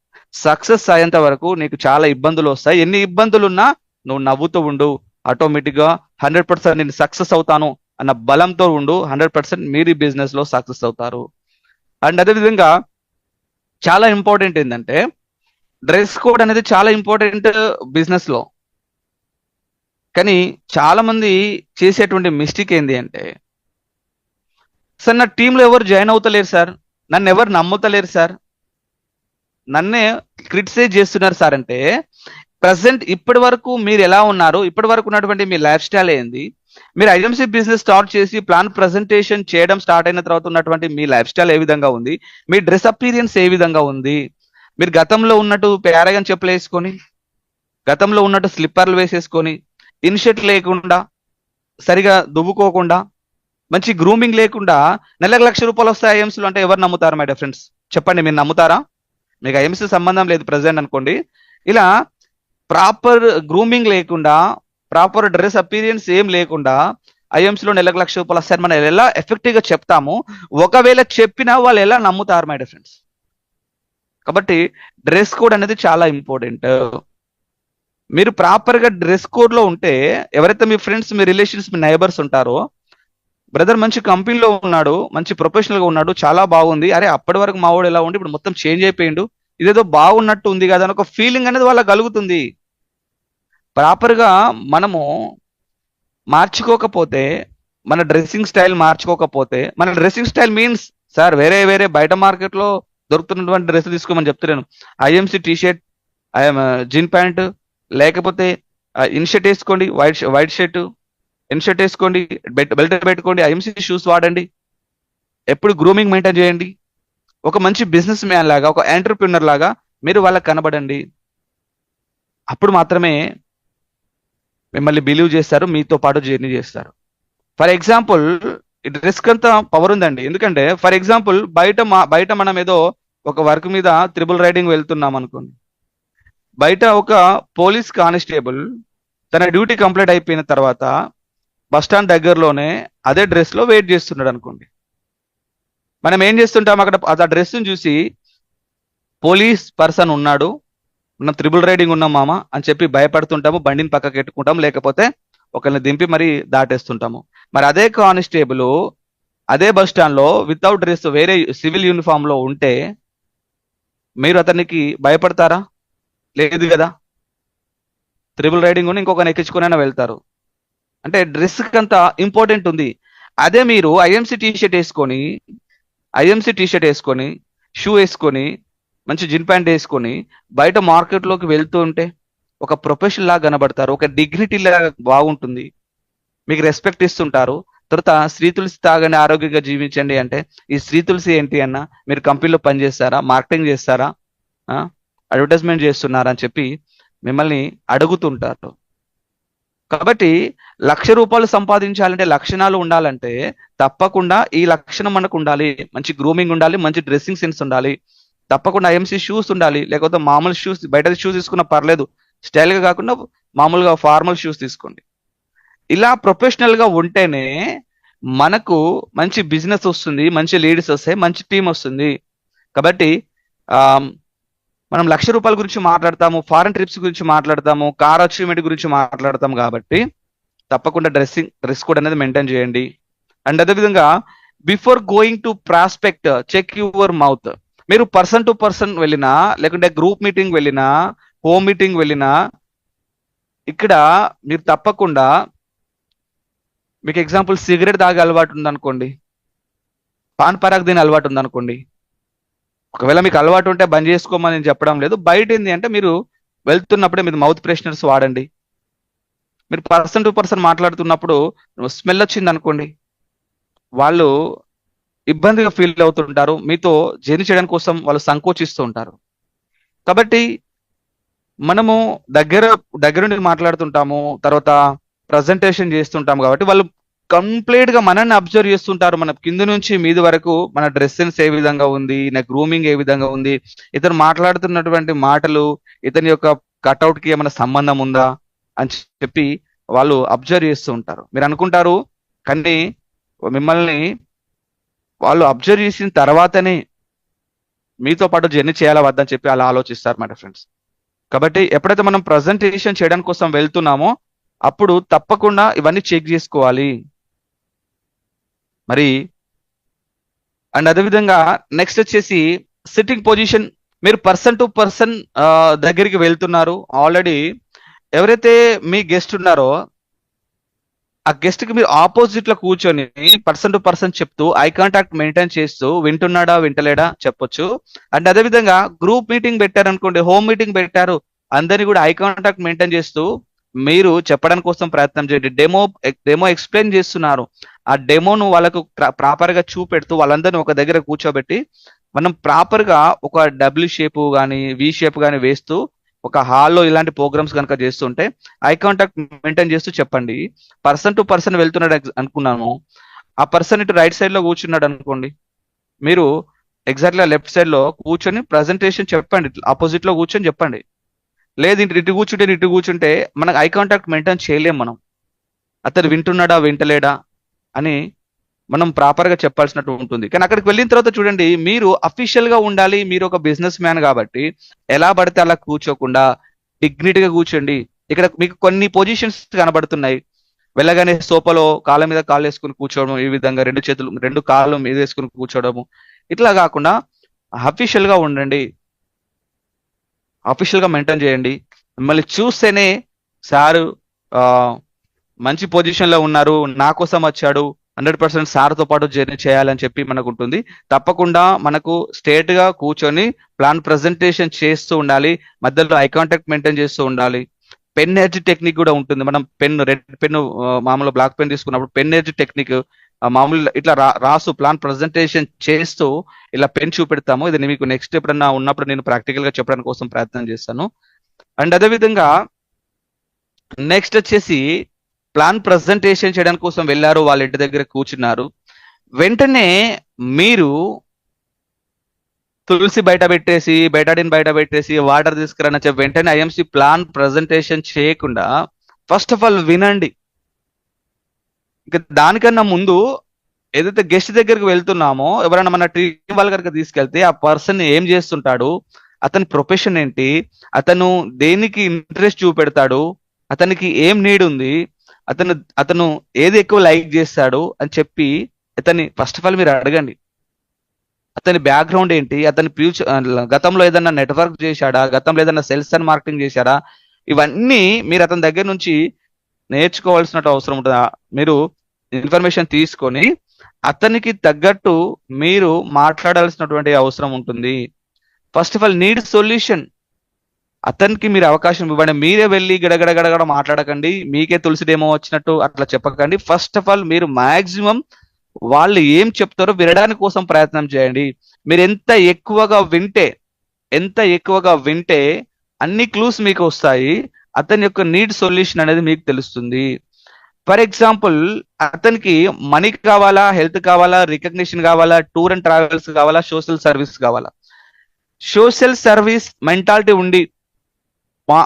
సక్సెస్ అయ్యేంత వరకు నీకు చాలా ఇబ్బందులు వస్తాయి. ఎన్ని ఇబ్బందులు ఉన్నా నువ్వు నవ్వుతూ ఉండు, ఆటోమేటిక్ గా 100% నేను సక్సెస్ అవుతాను అన్న బలంతో ఉండు, 100% మీరు ఈ బిజినెస్ లో సక్సెస్ అవుతారు. అండ్ అదేవిధంగా చాలా ఇంపార్టెంట్ ఏంటంటే డ్రెస్ కోడ్ అనేది చాలా ఇంపార్టెంట్ బిజినెస్ లో. కానీ చాలా మంది చేసేటువంటి మిస్టేక్ ఏంటి అంటే, సార్ నా టీంలో ఎవరు జాయిన్ అవుతలేరు సార్, నన్ను ఎవరు నమ్ముతలేరు సార్, నన్నే క్రిటిసైజ్ చేస్తున్నారు సార్ అంటే, ప్రజెంట్ ఇప్పటి వరకు మీరు ఎలా ఉన్నారు, ఇప్పటి వరకు ఉన్నటువంటి మీ లైఫ్ స్టైల్ ఏంది, మీరు ఐఎంసీ బిజినెస్ స్టార్ట్ చేసి ప్లాన్ ప్రజెంటేషన్ చేయడం స్టార్ట్ అయిన తర్వాత ఉన్నటువంటి మీ లైఫ్ స్టైల్ ఏ విధంగా ఉంది, మీ డ్రెస్ అపీరియన్స్ ఏ విధంగా ఉంది, మీరు గతంలో ఉన్నట్టు పేరగన్ చెప్పులు వేసుకొని, గతంలో ఉన్నట్టు స్లిప్పర్లు వేసేసుకొని, ఇన్షర్ట్ లేకుండా, సరిగా దువ్వుకోకుండా, మంచి గ్రూమింగ్ లేకుండా నెలకు ₹1,00,000 వస్తాయి ఐఎంసీలో అంటే ఎవరు నమ్ముతారు మై డియర్ ఫ్రెండ్స్? చెప్పండి, మీరు నమ్ముతారా? మీకు ఐఎంసీ సంబంధం లేదు ప్రజెంట్ అనుకోండి, ఇలా ప్రాపర్ గ్రూమింగ్ లేకుండా, ప్రాపర్ డ్రెస్ అపీరియన్స్ ఏం లేకుండా ఐఎంసీలో నెలకు ₹1,00,000 వస్తాయని మనం ఎలా ఎఫెక్టివ్ గా చెప్తాము? ఒకవేళ చెప్పినా వాళ్ళు ఎలా నమ్ముతారు మై డియర్ ఫ్రెండ్స్? కాబట్టి డ్రెస్ కోడ్ అనేది చాలా ఇంపార్టెంట్. మీరు ప్రాపర్ గా డ్రెస్ కోడ్ లో ఉంటే, ఎవరైతే మీ ఫ్రెండ్స్, మీ రిలేషన్స్, మీ నైబర్స్ ఉంటారో, బ్రదర్ మంచి కంపెనీలో ఉన్నాడు, మంచి ప్రొఫెషనల్ గా ఉన్నాడు, చాలా బాగుంది, అరే అప్పటి వరకు మా వాడు ఎలా ఉండి ఇప్పుడు మొత్తం చేంజ్ అయిపోయిండు, ఇదేదో బాగున్నట్టు ఉంది కదా అని ఒక ఫీలింగ్ అనేది వాళ్ళకి కలుగుతుంది. ప్రాపర్ గా మనము మార్చుకోకపోతే, మన డ్రెస్సింగ్ స్టైల్ మార్చుకోకపోతే, మన డ్రెస్సింగ్ స్టైల్ మీన్స్ సార్ వేరే వేరే బయట మార్కెట్ లో దొరుకుతున్నటువంటి డ్రెస్ తీసుకోమని చెప్తున్నాను. IMC T shirt, jean pant, లేకపోతే ఇన్షర్ట్ వేసుకోండి, వైట్ షర్ట్ ఇన్షర్ట్ వేసుకోండి, బెల్ట్ పెట్టుకోండి, ఐఎంసీ షూస్ వాడండి, ఎప్పుడు గ్రూమింగ్ మెయింటైన్ చేయండి, ఒక మంచి బిజినెస్ మ్యాన్ లాగా, ఒక ఎంటర్ప్రినర్ లాగా మీరు వాళ్ళకి కనబడండి. అప్పుడు మాత్రమే మిమ్మల్ని బిలీవ్ చేస్తారు, మీతో పాటు జర్నీ చేస్తారు. ఫర్ ఎగ్జాంపుల్ ఈ డ్రెస్ అంతా పవర్ ఉందండి. ఎందుకంటే ఫర్ ఎగ్జాంపుల్ బయట మనం ఏదో ఒక వర్క్ మీద త్రిబుల్ రైడింగ్ వెళ్తున్నాం అనుకోండి, బయట ఒక పోలీస్ కానిస్టేబుల్ తన డ్యూటీ కంప్లీట్ అయిపోయిన తర్వాత బస్ స్టాండ్ దగ్గరలోనే అదే డ్రెస్ లో వెయిట్ చేస్తున్నాడు అనుకోండి, మనం ఏం చేస్తుంటాం, అక్కడ ఆ డ్రెస్ చూసి పోలీస్ పర్సన్ ఉన్నాడు, మనం త్రిబుల్ రైడింగ్ ఉన్నాం మామ అని చెప్పి భయపడుతుంటాము, బండిని పక్కకి ఎట్టుకుంటాము, లేకపోతే ఒకరిని దింపి మరి దాటేస్తుంటాము. మరి అదే కానిస్టేబుల్ అదే బస్ స్టాండ్ లో వితౌట్ డ్రెస్ వేరే సివిల్ యూనిఫామ్ లో ఉంటే మీరు అతనికి భయపడతారా? లేదు కదా. త్రిబుల్ రైడింగ్ ఇంకొకరిని ఎక్కించుకునైనా వెళ్తారు. అంటే డ్రెస్ అంత ఇంపార్టెంట్ ఉంది. అదే మీరు ఐఎంసీ టీ షర్ట్ వేసుకొని, షూ వేసుకొని, మంచి జిన్ ప్యాంట్ వేసుకొని బయట మార్కెట్లోకి వెళ్తూ ఉంటే ఒక ప్రొఫెషనల్ లాగా కనబడతారు, ఒక డిగ్నిటీ లాగా బాగుంటుంది, మీకు రెస్పెక్ట్ ఇస్తుంటారు. తర్వాత శ్రీ తులసి తాగండి ఆరోగ్యంగా జీవించండి అంటే, ఈ శ్రీ తులసి ఏంటి అన్న, మీరు కంపెనీలో పనిచేస్తారా, మార్కెటింగ్ చేస్తారా, అడ్వర్టైజ్మెంట్ చేస్తున్నారా అని చెప్పి మిమ్మల్ని అడుగుతుంటారు. కాబట్టి ₹1,00,000 సంపాదించాలంటే, లక్షణాలు ఉండాలంటే తప్పకుండా ఈ లక్షణం మనకు ఉండాలి. మంచి గ్రూమింగ్ ఉండాలి, మంచి డ్రెస్సింగ్ సెన్స్ ఉండాలి, తప్పకుండా ఐఎంసీ షూస్ ఉండాలి, లేకపోతే మామూలు షూస్, బయట షూస్ తీసుకున్నా పర్లేదు, స్టైల్ గా కాకుండా మామూలుగా ఫార్మల్ షూస్ తీసుకోండి. ఇలా ప్రొఫెషనల్ గా ఉంటేనే మనకు మంచి బిజినెస్ వస్తుంది, మంచి లీడ్స్ వస్తాయి, మంచి టీం వస్తుంది. కాబట్టి మనం ₹1,00,000 గురించి మాట్లాడతాము, ఫారెన్ ట్రిప్స్ గురించి మాట్లాడతాము, కార్ అచీవ్మెంట్ గురించి మాట్లాడతాం. కాబట్టి తప్పకుండా డ్రెస్ కోడ్ అనేది మెయింటైన్ చేయండి. అండ్ అదేవిధంగా before going to prospect check your mouth. మీరు పర్సన్ టు పర్సన్ వెళ్ళినా, లేకుంటే గ్రూప్ మీటింగ్ వెళ్ళినా, హోమ్ మీటింగ్ వెళ్ళినా, ఇక్కడ మీరు తప్పకుండా, మీకు ఎగ్జాంపుల్ సిగరెట్ తాగే అలవాటు ఉందనుకోండి, పాన్ పరాగ్ దీని అలవాటు ఉందనుకోండి, ఒకవేళ మీకు అలవాటు ఉంటే బంద్ చేసుకోమని నేను చెప్పడం లేదు. బయట ఏంటి అంటే మీరు వెళ్తున్నప్పుడే మీరు మౌత్ ఫ్రెషనర్స్ వాడండి. మీరు పర్సన్ టు పర్సన్ మాట్లాడుతున్నప్పుడు స్మెల్ వచ్చింది అనుకోండి, వాళ్ళు ఇబ్బందిగా ఫీల్ అవుతుంటారు, మీతో జర్నీ చేయడం కోసం వాళ్ళు సంకోచిస్తూ ఉంటారు. కాబట్టి మనము దగ్గరుండి మాట్లాడుతుంటాము, తర్వాత ప్రజెంటేషన్ చేస్తుంటాము, కాబట్టి వాళ్ళు కంప్లీట్ గా మనల్ని అబ్జర్వ్ చేస్తుంటారు. మన కింద నుంచి మీది వరకు మన డ్రెస్ సెన్స్ ఏ విధంగా ఉంది, నా గ్రూమింగ్ ఏ విధంగా ఉంది, ఇతను మాట్లాడుతున్నటువంటి మాటలు, ఇతని యొక్క కట్అవుట్ కి ఏమైనా సంబంధం ఉందా అని చెప్పి వాళ్ళు అబ్జర్వ్ చేస్తూ ఉంటారు. మీరు అనుకుంటారు, కానీ మిమ్మల్ని వాళ్ళు అబ్జర్వ్ చేసిన తర్వాతనే మీతో పాటు జర్నీ చేయాలా వద్దని చెప్పి అలా ఆలోచిస్తారు మై ఫ్రెండ్స్. కాబట్టి ఎప్పుడైతే మనం ప్రజెంటేషన్ చేయడానికి కోసం వెళ్తున్నామో అప్పుడు తప్పకుండా ఇవన్నీ చెక్ చేసుకోవాలి. మరి అండ్ అదేవిధంగా నెక్స్ట్ వచ్చేసి సిట్టింగ్ పొజిషన్. మీరు పర్సన్ టు పర్సన్ దగ్గరికి వెళ్తున్నారు. ఆల్రెడీ ఎవరైతే మీ గెస్ట్ ఉన్నారో ఆ గెస్ట్ కి మీరు ఆపోజిట్ లో కూర్చొని పర్సన్ టు పర్సన్ చెప్తూ ఐ కాంటాక్ట్ మెయింటైన్ చేస్తూ వింటున్నాడా వింటలేడా చెప్పొచ్చు. అండ్ అదేవిధంగా గ్రూప్ మీటింగ్ పెట్టారు అనుకోండి, హోమ్ మీటింగ్ పెట్టారు, అందరినీ కూడా ఐ కాంటాక్ట్ మెయింటైన్ చేస్తూ మీరు చెప్పడానికి కోసం ప్రయత్నం చేయండి. డెమో ఎక్స్ప్లెయిన్ చేస్తున్నారు, ఆ డెమోను వాళ్ళకు ప్రాపర్ గా చూపెడుతూ వాళ్ళందరినీ ఒక దగ్గర కూర్చోబెట్టి మనం ప్రాపర్ గా ఒక డబ్ల్యూ షేప్ కానీ వి షేప్ కానీ వేస్తూ ఒక హాల్లో ఇలాంటి ప్రోగ్రామ్స్ కనుక చేస్తుంటే ఐ కాంటాక్ట్ మెయింటైన్ చేస్తూ చెప్పండి. పర్సన్ టు పర్సన్ వెళ్తున్నాడు అనుకున్నాను, ఆ పర్సన్ ఇటు రైట్ సైడ్ లో కూర్చున్నాడు అనుకోండి, మీరు ఎగ్జాక్ట్గా లెఫ్ట్ సైడ్ లో కూర్చొని ప్రజెంటేషన్ చెప్పండి, ఆపోజిట్ లో కూర్చొని చెప్పండి. లేదు ఇటు కూర్చుంటే మనకు ఐ కాంటాక్ట్ మెయింటైన్ చేయలేం. మనం అతను వింటున్నాడా వింటలేడా అని మనం ప్రాపర్ గా చెప్పాల్సినట్టు ఉంటుంది. కానీ అక్కడికి వెళ్ళిన తర్వాత చూడండి, మీరు అఫీషియల్ గా ఉండాలి, మీరు ఒక బిజినెస్ మ్యాన్ కాబట్టి ఎలా పడితే అలా కూర్చోకుండా డిగ్నిటీగా కూర్చోండి. ఇక్కడ మీకు కొన్ని పొజిషన్స్ కనబడుతున్నాయి, వెళ్ళగానే సోఫాలో కాళ్ళ మీద కాళ్ళు వేసుకుని కూర్చోవడం, ఈ విధంగా రెండు కాళ్ళు మీద వేసుకుని కూర్చోవడము, ఇట్లా కాకుండా అఫీషియల్ గా ఉండండి, అఫీషియల్ గా మెయింటైన్ చేయండి. మిమ్మల్ని చూస్తేనే సారు మంచి పొజిషన్ లో ఉన్నారు, నా కోసం వచ్చాడు, 100% సార్తో పాటు జర్నీ చేయాలని చెప్పి మనకు ఉంటుంది. తప్పకుండా మనకు స్ట్రేట్ గా కూర్చొని ప్లాన్ ప్రజెంటేషన్ చేస్తూ ఉండాలి, మధ్యలో ఐ కాంటాక్ట్ మెయింటైన్ చేస్తూ ఉండాలి. పెన్ ఎడ్జ్ టెక్నిక్ కూడా ఉంటుంది. మనం రెడ్ పెన్ మామూలు బ్లాక్ పెన్ తీసుకున్నప్పుడు పెన్ ఎడ్జ్ టెక్నిక్ మామూలు ఇట్లా రాసు ప్లాన్ ప్రజెంటేషన్ చేస్తూ ఇలా పెన్ చూపెడతాము. ఇది మీకు నెక్స్ట్ ఎప్పుడన్నా ఉన్నప్పుడు నేను ప్రాక్టికల్ గా చెప్పడానికి కోసం ప్రయత్నం చేస్తాను. అండ్ అదేవిధంగా నెక్స్ట్ వచ్చేసి ప్లాన్ ప్రజెంటేషన్ చేయడానికి కోసం వెళ్ళారు, వాళ్ళ ఇంటి దగ్గర కూర్చున్నారు, వెంటనే మీరు తులసి బయట పెట్టేసి బెటాడిన్ బయట పెట్టేసి వాటర్ తీసుకురని చెప్పి వెంటనే ఐఎంసి ప్లాన్ ప్రజెంటేషన్ చేయకుండా ఫస్ట్ ఆఫ్ ఆల్ వినండి. ఇంకా దానికన్నా ముందు ఏదైతే గెస్ట్ దగ్గరికి వెళ్తున్నామో, ఎవరైనా మన టీం వాళ్ళ కనుక తీసుకెళ్తే ఆ పర్సన్ ఏం చేస్తుంటాడు, అతని ప్రొఫెషన్ ఏంటి, అతను దేనికి ఇంట్రెస్ట్ చూపెడతాడు, అతనికి ఏం నీడ్ ఉంది, అతను ఏది ఎక్కువ లైక్ చేస్తాడు అని చెప్పి అతన్ని ఫస్ట్ ఆఫ్ ఆల్ మీరు అడగండి. అతని బ్యాక్గ్రౌండ్ ఏంటి, అతని ఫ్యూచర్ గతంలో ఏదైనా నెట్వర్క్ చేశాడా, గతంలో ఏదైనా సేల్స్ అండ్ మార్కెటింగ్ చేశాడా, ఇవన్నీ మీరు అతని దగ్గర నుంచి నేర్చుకోవాల్సిన అవసరం ఉంటుంది. మీరు ఇన్ఫర్మేషన్ తీసుకొని అతనికి తగ్గట్టు మీరు మాట్లాడాల్సినటువంటి అవసరం ఉంటుంది. First of all need solution. అతనికి మీరు అవకాశం ఇవ్వండి. మీరే వెళ్ళి గడగడ మాట్లాడకండి, మీకే తులసి డేమో వచ్చినట్టు అట్లా చెప్పకండి. ఫస్ట్ ఆఫ్ ఆల్ మీరు మాక్సిమం వాళ్ళు ఏం చెప్తారో వినడానికి కోసం ప్రయత్నం చేయండి. మీరు ఎంత ఎక్కువగా వింటే అన్ని క్లూస్ మీకు వస్తాయి, అతని యొక్క నీడ్ సొల్యూషన్ అనేది మీకు తెలుస్తుంది. ఫర్ ఎగ్జాంపుల్, అతనికి మనీ కావాలా, హెల్త్ కావాలా, రికగ్నిషన్ కావాలా, టూర్ అండ్ ట్రావెల్స్ కావాలా, సోషల్ సర్వీస్ కావాలా. సోషల్ సర్వీస్ మెంటాలిటీ ఉండి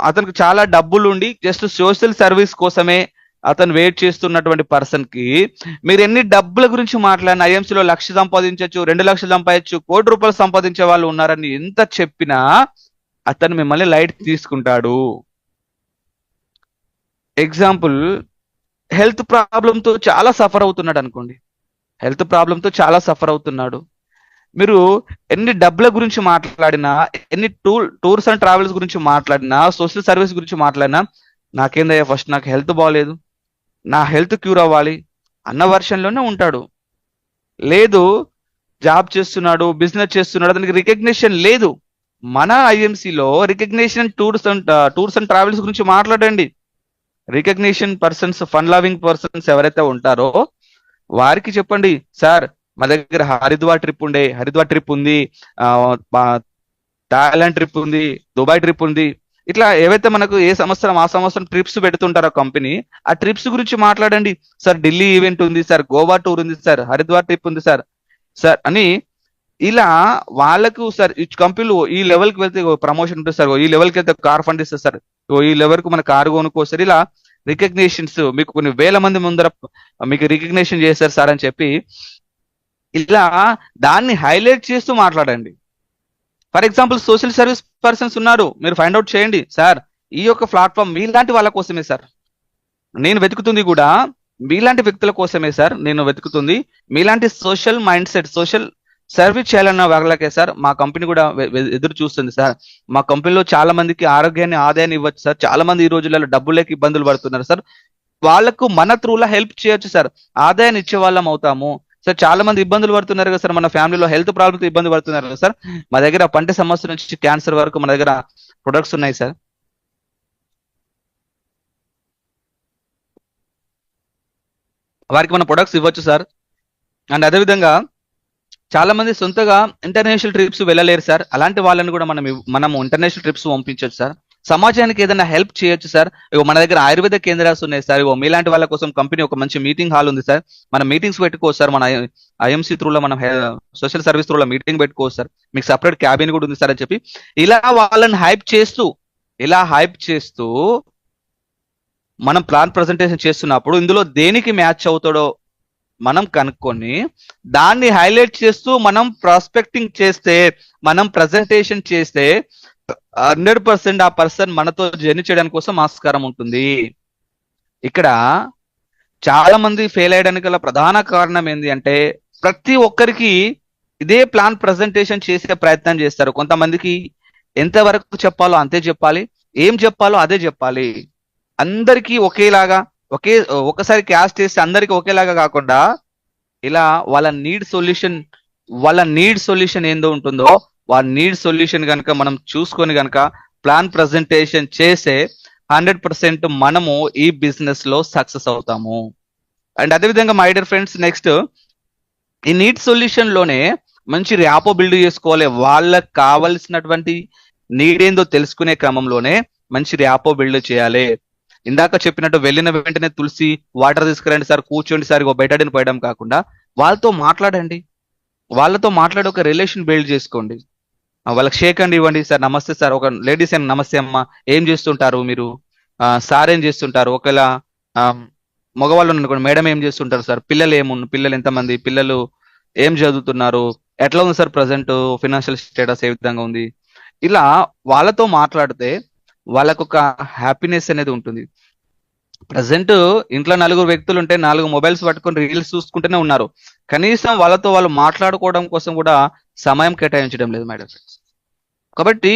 అతనికి చాలా డబ్బులు ఉండి జస్ట్ సోషల్ సర్వీస్ కోసమే అతను వెయిట్ చేస్తున్నటువంటి పర్సన్ కి మీరు ఎన్ని డబ్బుల గురించి మాట్లాడిన, ఐఎంసీలో 1,00,000 సంపాదించవచ్చు, 2,00,000 సంపాదించు, ₹1,00,00,000 సంపాదించే వాళ్ళు ఉన్నారని ఎంత చెప్పినా అతను మిమ్మల్ని లైట్ తీసుకుంటాడు. ఎగ్జాంపుల్, హెల్త్ ప్రాబ్లంతో చాలా సఫర్ అవుతున్నాడు అనుకోండి, మీరు ఎన్ని డబ్బుల గురించి మాట్లాడినా, ఎన్ని టూర్స్ అండ్ ట్రావెల్స్ గురించి మాట్లాడినా, సోషల్ సర్వీస్ గురించి మాట్లాడినా, నాకేందయ్యా ఫస్ట్ నాకు హెల్త్ బాగాలేదు, నా హెల్త్ క్యూర్ అవ్వాలి అన్న వర్షన్లోనే ఉంటాడు. లేదు, జాబ్ చేస్తున్నాడు, బిజినెస్ చేస్తున్నాడు, అతనికి రికగ్నిషన్ లేదు. మన ఐఎంసీలో రికగ్నిషన్ టూర్స్ అండ్ ట్రావెల్స్ గురించి మాట్లాడండి. Recognition persons, fun loving persons ఎవరైతే ఉంటారో వారికి చెప్పండి, సార్ మా దగ్గర హరిద్వార్ ట్రిప్ ఉంది, థాయిలాండ్ ట్రిప్ ఉంది, దుబాయ్ ట్రిప్ ఉంది. ఇట్లా ఏవైతే మనకు ఆ సంవత్సరం ట్రిప్స్ పెడుతుంటారో కంపెనీ, ఆ ట్రిప్స్ గురించి మాట్లాడండి. సార్ ఢిల్లీ ఈవెంట్ ఉంది సార్, గోవా టూర్ ఉంది సార్, హరిద్వార్ ట్రిప్ ఉంది సార్ అని ఇలా వాళ్ళకు, సార్ ఈ కంపెనీలు ఈ లెవెల్కి వెళ్తే ప్రమోషన్ ఉంటుంది సార్, ఈ లెవెల్కి వెళ్తే కార్ ఫండ్ ఇస్తారు సార్, ఈ లెవెల్కి మన కారు కొనుక్కోసారు. ఇలా రికగ్నేషన్స్ మీకు కొన్ని వేల మంది ముందర మీకు రికగ్నేషన్ చేస్తారు సార్ అని చెప్పి ఇలా దాన్ని హైలైట్ చేస్తూ మాట్లాడండి. For example, social service persons ఉన్నారు, మీరు ఫైండ్ అవుట్ చేయండి, సార్ ఈ యొక్క ప్లాట్ఫామ్ మీలాంటి వాళ్ళ కోసమే సార్, నేను వెతుకుతుంది కూడా మీలాంటి వ్యక్తుల కోసమే సార్ నేను వెతుకుతుంది. మీలాంటి social mind set, social service చేయాలన్న వాళ్ళకే సార్ మా కంపెనీ కూడా ఎదురు చూస్తుంది సార్. మా కంపెనీలో చాలా మందికి ఆదాయాన్ని ఇవ్వచ్చు సార్. చాలా మంది ఈ రోజులలో డబ్బు లేక ఇబ్బందులు పడుతున్నారు సార్. వాళ్ళకు మన త్రూలా హెల్ప్ చేయొచ్చు సార్. ఆదాయాన్ని ఇచ్చే వాళ్ళం అవుతాము సార్. చాలా మంది ఇబ్బందులు పడుతున్నారు కదా సార్, మన ఫ్యామిలీలో హెల్త్ ప్రాబ్లమ్స్ ఇబ్బంది పడుతున్నారు కదా సార్. మా దగ్గర పంట సమస్య నుంచి క్యాన్సర్ వరకు మన దగ్గర ప్రొడక్ట్స్ ఉన్నాయి సార్. వారికి మన ప్రొడక్ట్స్ ఇవ్వచ్చు సార్. అండ్ అదేవిధంగా చాలా మంది సొంతగా ఇంటర్నేషనల్ ట్రిప్స్ వెళ్ళలేరు సార్. అలాంటి వాళ్ళని కూడా మనము ఇంటర్నేషనల్ ట్రిప్స్ పంపించవచ్చు సార్. సమాజానికి ఏదైనా హెల్ప్ చేయొచ్చు సార్. ఇగో మన దగ్గర ఆయుర్వేద కేంద్రాలు ఉన్నాయి సార్. ఇగో మీలాంటి వాళ్ళ కోసం కంపెనీ ఒక మంచి మీటింగ్ హాల్ ఉంది సార్. మనం మీటింగ్స్ పెట్టుకోవచ్చు సార్. మన ఐఎంసీ త్రూలో మనం సోషల్ సర్వీస్ త్రూలో మీటింగ్ పెట్టుకోవచ్చు సార్. మీకు సపరేట్ క్యాబిన్ కూడా ఉంది సార్ అని చెప్పి ఇలా వాళ్ళని హైప్ చేస్తూ మనం ప్లాన్ ప్రజెంటేషన్ చేస్తున్నప్పుడు ఇందులో దేనికి మ్యాచ్ అవుతాడో మనం కనుక్కొని దాన్ని హైలైట్ చేస్తూ మనం ప్రాస్పెక్టింగ్ చేస్తే, మనం ప్రజెంటేషన్ చేస్తే 100% ఆ పర్సన్ మనతో జర్నీ చేయడానికి కోసం ఆస్కారం ఉంటుంది. ఇక్కడ చాలా మంది ఫెయిల్ అయ్యడానికి గల ప్రధాన కారణం ఏంటి అంటే ప్రతి ఒక్కరికి ఇదే ప్లాన్ ప్రజెంటేషన్ చేసే ప్రయత్నం చేస్తారు. కొంతమందికి ఎంతవరకు చెప్పాలో అంతే చెప్పాలి, ఏం చెప్పాలో అదే చెప్పాలి. అందరికీ ఒకేలాగా ఒకసారి క్యాస్ట్ చేస్తే అందరికీ ఒకేలాగా కాకుండా ఇలా వాళ్ళ నీడ్ సొల్యూషన్ ఏందో ఉంటుందో వాళ్ళ నీడ్ సొల్యూషన్ కనుక మనం చూసుకొని కనుక ప్లాన్ ప్రజెంటేషన్ చేసే 100% మనము ఈ బిజినెస్ లో సక్సెస్ అవుతాము. అండ్ అదేవిధంగా మై డియర్ ఫ్రెండ్స్, నెక్స్ట్ ఈ నీడ్ సొల్యూషన్ లోనే మంచి ర్యాపో బిల్డ్ చేసుకోవాలి. వాళ్ళకి కావలసినటువంటి నీడ్ ఏందో తెలుసుకునే క్రమంలోనే మంచి ర్యాపో బిల్డ్ చేయాలి. ఇందాక చెప్పినట్టు వెళ్ళిన వెంటనే తులసి వాటర్ తీసుకురండి సార్, కూర్చోండి సార్, బెటర్ని పోయడం కాకుండా వాళ్ళతో మాట్లాడండి. వాళ్ళతో మాట్లాడి ఒక రిలేషన్ బిల్డ్ చేసుకోండి. వాళ్ళకి షేక్ అండ్ ఇవ్వండి. సార్ నమస్తే సార్, ఒక లేడీస్ అండ్ నమస్తే అమ్మ, ఏం చేస్తుంటారు మీరు, సార్ ఏం చేస్తుంటారు, ఒకవేళ మగవాళ్ళు అనుకోండి మేడం ఏం చేస్తుంటారు సార్, పిల్లలు ఎంతమంది, పిల్లలు ఏం చదువుతున్నారు, ఎట్లా ఉంది సార్ ప్రజెంట్ ఫినాన్షియల్ స్టేటస్ ఏ విధంగా ఉంది. ఇలా వాళ్ళతో మాట్లాడితే వాళ్ళకు ఒక హ్యాపీనెస్ అనేది ఉంటుంది. ప్రజెంట్ ఇంట్లో 4 వ్యక్తులు ఉంటే 4 మొబైల్స్ పట్టుకొని రీల్స్ చూసుకుంటూనే ఉన్నారు. కనీసం వాళ్ళతో వాళ్ళు మాట్లాడుకోవడం కోసం కూడా సమయం కేటాయించడం లేదు మేడం. కాబట్టి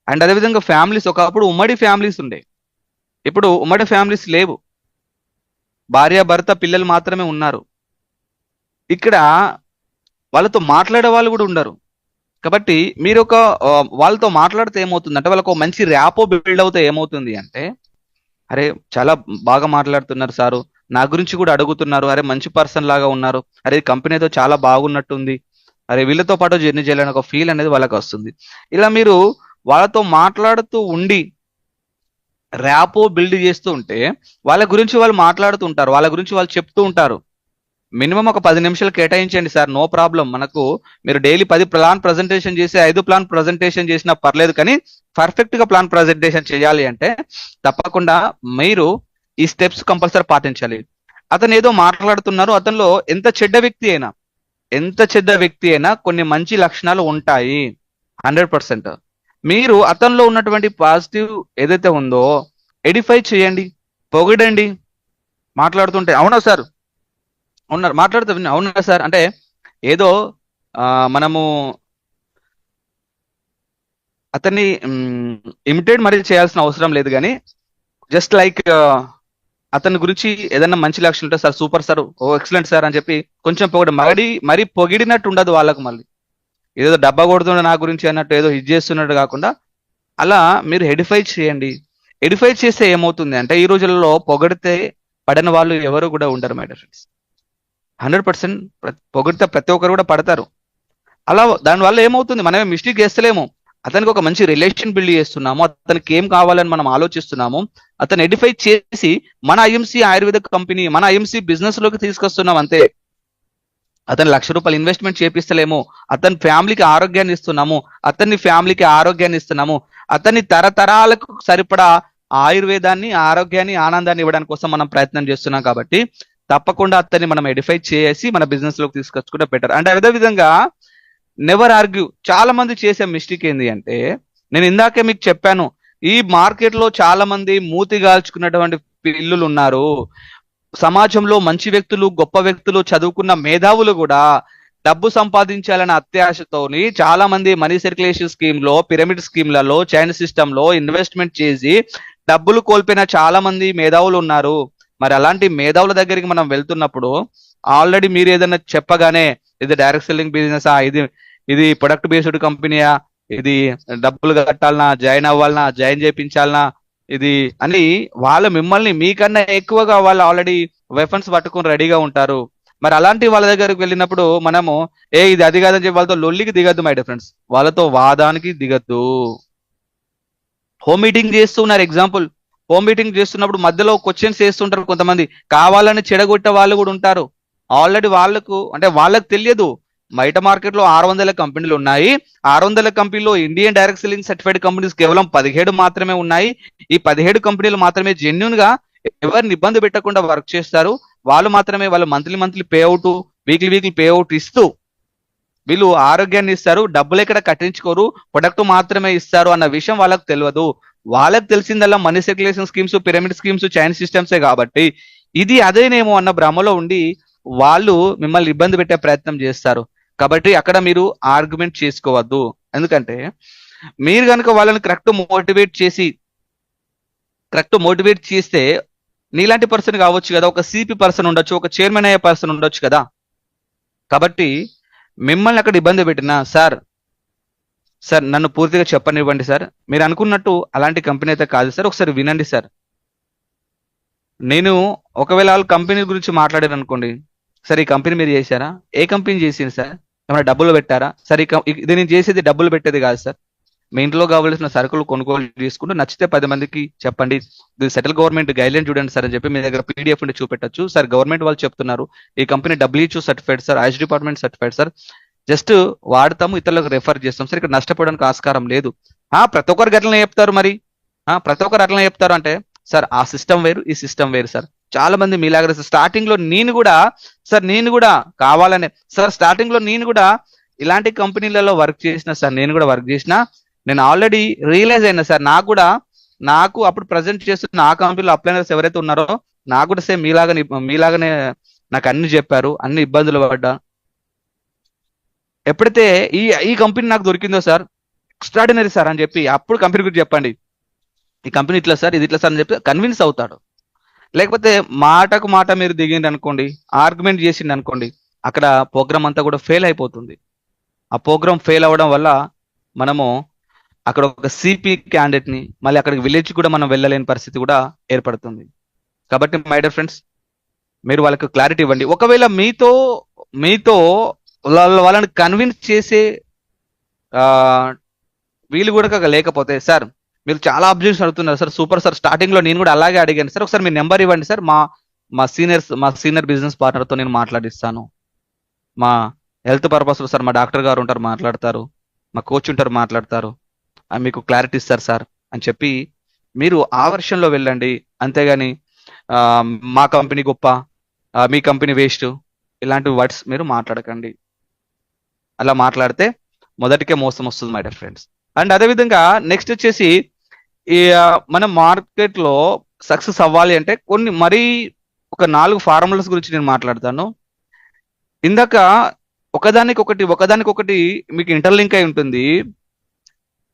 అండ్ అదేవిధంగా ఫ్యామిలీస్, ఒకప్పుడు ఉమ్మడి ఫ్యామిలీస్ ఉండే, ఇప్పుడు ఉమ్మడి ఫ్యామిలీస్ లేవు. భార్య భర్త పిల్లలు మాత్రమే ఉన్నారు. ఇక్కడ వాళ్ళతో మాట్లాడే వాళ్ళు కూడా ఉండరు. కాబట్టి మీరు వాళ్ళతో మాట్లాడితే ఏమవుతుంది అంటే వాళ్ళకు మంచి ర్యాపో బిల్డ్ అవుతే ఏమవుతుంది అంటే, అరే చాలా బాగా మాట్లాడుతున్నారు సారు, నా గురించి కూడా అడుగుతున్నారు, అరే మంచి పర్సన్ లాగా ఉన్నారు, అరే కంపెనీతో చాలా బాగున్నట్టుంది, అరే వీళ్ళతో పాటు జర్నీ చేయాలని ఒక ఫీల్ అనేది వాళ్ళకి వస్తుంది. ఇలా మీరు వాళ్ళతో మాట్లాడుతూ ఉండి ర్యాపో బిల్డ్ చేస్తూ ఉంటే వాళ్ళ గురించి వాళ్ళు మాట్లాడుతూ ఉంటారు, వాళ్ళ గురించి వాళ్ళు చెప్తూ ఉంటారు. మినిమం ఒక 10 నిమిషాలు కేటాయించండి సార్, నో ప్రాబ్లం. మనకు మీరు డైలీ 10 ప్లాన్ ప్రజెంటేషన్ చేసి 5 ప్లాన్ ప్రజెంటేషన్ చేసినా పర్లేదు, కానీ పర్ఫెక్ట్ గా ప్లాన్ ప్రజెంటేషన్ చేయాలి అంటే తప్పకుండా మీరు ఈ స్టెప్స్ కంపల్సరీ పాటించాలి. అతను ఏదో మాట్లాడుతున్నారు, అతనిలో ఎంత చెడ్డ వ్యక్తి అయినా కొన్ని మంచి లక్షణాలు ఉంటాయి 100%. మీరు అతనిలో ఉన్నటువంటి పాజిటివ్ ఏదైతే ఉందో ఎడిఫై చేయండి, పొగడండి. మాట్లాడుతుంటే అవునా సార్, అవున్నారు మాట్లాడుతూ అవునా సార్ అంటే ఏదో మనము అతన్ని ఇమిటేట్ మరీ చేయాల్సిన అవసరం లేదు, కానీ జస్ట్ లైక్ అతని గురించి ఏదైనా మంచి లక్షణం ఉంటే సార్ సూపర్ సార్, ఓ ఎక్సలెంట్ సార్ అని చెప్పి కొంచెం మరీ పొగిడినట్టు ఉండదు వాళ్ళకు. మళ్ళీ ఏదో డబ్బా కొడుతుండే నా గురించి అన్నట్టు ఏదో ఇది చేస్తున్నట్టు కాకుండా అలా మీరు ఎడిఫై చేయండి. ఎడిఫై చేస్తే ఏమవుతుంది అంటే ఈ రోజులలో పొగిడితే పడని వాళ్ళు ఎవరు కూడా ఉండరు మై డియర్ ఫ్రెండ్స్. 100% పొగిడితే ప్రతి ఒక్కరు కూడా పడతారు. అలా దానివల్ల ఏమవుతుంది, మనమే మిస్టేక్ చేస్తలేము, అతనికి ఒక మంచి రిలేషన్ బిల్డ్ చేస్తున్నాము, అతనికి ఏం కావాలని మనం ఆలోచిస్తున్నాము, అతను ఎడిఫై చేసి మన ఐఎంసీ ఆయుర్వేద కంపెనీ, మన ఐఎంసీ బిజినెస్ లోకి తీసుకొస్తున్నాం అంతే. అతను ₹1,00,000 ఇన్వెస్ట్మెంట్ చేపిస్తలేము, అతని ఫ్యామిలీకి ఆరోగ్యాన్ని ఇస్తున్నాము, అతని తరతరాలకు సరిపడా ఆయుర్వేదాన్ని, ఆరోగ్యాన్ని, ఆనందాన్ని ఇవ్వడానికి కోసం మనం ప్రయత్నం చేస్తున్నాం. కాబట్టి తప్పకుండా అతన్ని మనం ఎడిఫై చేసి మన బిజినెస్ లోకి తీసుకొచ్చుకుంటే బెటర్. అంటే అదే విధంగా నెవర్ ఆర్గ్యూ. చాలా మంది చేసే మిస్టేక్ ఏంటి అంటే, నేను ఇందాకే మీకు చెప్పాను, ఈ మార్కెట్ లో చాలా మంది మూతి గాల్చుకున్నటువంటి పిల్లులు ఉన్నారు. సమాజంలో మంచి వ్యక్తులు, గొప్ప వ్యక్తులు, చదువుకున్న మేధావులు కూడా డబ్బు సంపాదించాలన్న అత్యాశతోని చాలా మంది మనీ సర్క్యులేషన్ స్కీమ్ లో, పిరమిడ్ స్కీమ్లలో, చైన్ సిస్టమ్ లో ఇన్వెస్ట్మెంట్ చేసి డబ్బులు కోల్పోయిన చాలా మంది మేధావులు ఉన్నారు. మరి అలాంటి మేధావుల దగ్గరికి మనం వెళ్తున్నప్పుడు ఆల్రెడీ మీరు ఏదైనా చెప్పగానే ఇది డైరెక్ట్ సెల్లింగ్ బిజినెస్, ఇది ఇది ప్రొడక్ట్ బేస్డ్ కంపెనీయా, ఇది డబ్బులు కట్టాలనా, జాయిన్ అవ్వాలనా, జాయిన్ చేయించాలనా, ఇది అని వాళ్ళు మిమ్మల్ని మీకన్నా ఎక్కువగా వాళ్ళు ఆల్రెడీ వెపన్స్ పట్టుకొని రెడీగా ఉంటారు. మరి అలాంటి వాళ్ళ దగ్గరికి వెళ్ళినప్పుడు మనము ఇది అది కాదని చెప్పి వాళ్ళతో లొల్లికి దిగద్దు మై డియర్ ఫ్రెండ్స్, వాళ్ళతో వాదానికి దిగద్దు. హోమ్ మీటింగ్ చేస్తున్నారు, ఎగ్జాంపుల్ హోమ్ మీటింగ్ చేస్తున్నప్పుడు మధ్యలో క్వశ్చన్స్ చేస్తుంటారు కొంతమంది, కావాలని చెడగొట్టే వాళ్ళు కూడా ఉంటారు. ఆల్రెడీ వాళ్ళకు తెలియదు బయట మార్కెట్ లో 600 కంపెనీలు ఉన్నాయి. 600 కంపెనీలో Indian direct selling certified companies కేవలం 17 మాత్రమే ఉన్నాయి. ఈ 17 కంపెనీలు మాత్రమే జెన్యున్ గా ఎవరిని ఇబ్బంది పెట్టకుండా వర్క్ చేస్తారు. వాళ్ళు మాత్రమే వాళ్ళు మంత్లీ పేఅవుట్, వీక్లీ పేఅవుట్ ఇస్తూ వీళ్ళు ఆరోగ్యాన్ని ఇస్తారు, డబ్బులు ఎక్కడ కట్టించుకోరు, ప్రొడక్ట్ మాత్రమే ఇస్తారు అన్న విషయం వాళ్ళకి తెలియదు. వాళ్ళకి తెలిసిందల్లా money circulation schemes, pyramid schemes, chain సిస్టమ్సే కాబట్టి ఇది అదేనేమో అన్న భ్రమలో ఉండి వాళ్ళు మిమ్మల్ని ఇబ్బంది పెట్టే ప్రయత్నం చేస్తారు. కాబట్టి అక్కడ మీరు ఆర్గ్యుమెంట్ చేసుకోవద్దు. ఎందుకంటే మీరు కనుక వాళ్ళని కరెక్ట్ మోటివేట్ చేస్తే నీలాంటి పర్సన్ కావచ్చు కదా, ఒక సిపి పర్సన్ ఉండొచ్చు, ఒక చైర్మన్ అయ్యే పర్సన్ ఉండొచ్చు కదా. కాబట్టి మిమ్మల్ని అక్కడ ఇబ్బంది పెట్టినా సార్ నన్ను పూర్తిగా చెప్పనివ్వండి సార్, మీరు అనుకున్నట్టు అలాంటి కంపెనీ అయితే కాదు సార్, ఒకసారి వినండి సార్. నేను ఒకవేళ వాళ్ళ కంపెనీ గురించి మాట్లాడారు అనుకోండి, సార్ ఈ కంపెనీ మీరు చేశారా, ఏ కంపెనీ చేసింది సార్, ఏమైనా డబ్బులు పెట్టారా సార్, ఇది నేను చేసేది డబ్బులు పెట్టేది కాదు సార్, మీ ఇంట్లో కావాల్సిన సరుకులు కొనుగోలు చేసుకుంటూ నచ్చితే 10 మందికి చెప్పండి, ఇది సెంట్రల్ గవర్నమెంట్ గైడ్లైన్ చూడండి సార్ అని చెప్పి మీ దగ్గర పీడిఎఫ్ ఉంటే చూపెట్టచ్చు సార్. గవర్నమెంట్ వాళ్ళు చెప్తున్నారు ఈ company WHO certified sir, is department certified sir, just వాడతాము, ఇతరులకు రెఫర్ చేస్తాం సార్, ఇక్కడ నష్టపోవడానికి ఆస్కారం లేదు. ప్రతి ఒక్కరికి అట్లనే చెప్తారు, మరి ప్రతి ఒక్కరు అట్లనే చెప్తారు అంటే సార్ ఆ సిస్టమ్ వేరు, ఈ సిస్టమ్ వేరు సార్. చాలా మంది మీలాగా స్టార్టింగ్ లో నేను కూడా కావాలనే సార్, స్టార్టింగ్ లో నేను కూడా ఇలాంటి కంపెనీలలో వర్క్ చేసిన సార్, నేను ఆల్రెడీ రియలైజ్ అయినా సార్, నాకు అప్పుడు ప్రజెంట్ చేస్తున్న ఆ కంపెనీలో అప్లైనర్స్ ఎవరైతే ఉన్నారో నాకు కూడా సేమ్ మీలాగానే నాకు అన్ని చెప్పారు, అన్ని ఇబ్బందులు పడ్డా. ఎప్పుడైతే ఈ కంపెనీ నాకు దొరికిందో సార్, ఎక్స్ట్రాడినరీ సార్ అని చెప్పి అప్పుడు కంపెనీ గురించి చెప్పండి, ఈ కంపెనీ ఇట్లా సార్, ఇది ఇట్లా సార్ అని చెప్పి కన్విన్స్ అవుతాడు. లేకపోతే మాటకు మాట మీరు దిగింది అనుకోండి, ఆర్గ్యుమెంట్ చేసింది అనుకోండి, అక్కడ ప్రోగ్రామ్ అంతా కూడా ఫెయిల్ అయిపోతుంది. ఆ ప్రోగ్రామ్ ఫెయిల్ అవ్వడం వల్ల మనము అక్కడ ఒక సిపి క్యాండిడేట్ ని మళ్ళీ అక్కడికి విలేజ్ కూడా మనం వెళ్ళలేని పరిస్థితి కూడా ఏర్పడుతుంది. కాబట్టి మై డియర్ ఫ్రెండ్స్, మీరు వాళ్ళకి క్లారిటీ ఇవ్వండి. ఒకవేళ మీతో వాళ్ళని కన్విన్స్ చేసే వీళ్ళు కూడా లేకపోతే సార్, మీరు చాలా అబ్జెక్షన్ అడుగుతున్నారు సార్, సూపర్ సార్, స్టార్టింగ్ లో నేను కూడా అలాగే అడిగాను సార్, ఒకసారి మీ నెంబర్ ఇవ్వండి సార్, మా సీనియర్ బిజినెస్ పార్ట్నర్తో నేను మాట్లాడిస్తాను, మా హెల్త్ పర్పస్ లో సార్ మా డాక్టర్ గారు ఉంటారు మాట్లాడతారు, మా కోచ్ ఉంటారు మాట్లాడతారు, మీకు క్లారిటీ ఇస్తారు సార్ అని చెప్పి మీరు ఆ వర్షన్లో వెళ్ళండి. అంతేగాని మా కంపెనీ గొప్ప, మీ కంపెనీ వేస్ట్, ఇలాంటి వర్డ్స్ మీరు మాట్లాడకండి. అలా మాట్లాడితే మొదటికే మోసం వస్తుంది మై డియర్ ఫ్రెండ్స్. అండ్ అదేవిధంగా నెక్స్ట్ వచ్చేసి మన మార్కెట్ లో సక్సెస్ అవ్వాలి అంటే మరీ ఒక 4 ఫార్ములాస్ గురించి నేను మాట్లాడతాను. ఇందాక ఒకదానికొకటి మీకు ఇంటర్లింక్ అయి ఉంటుంది.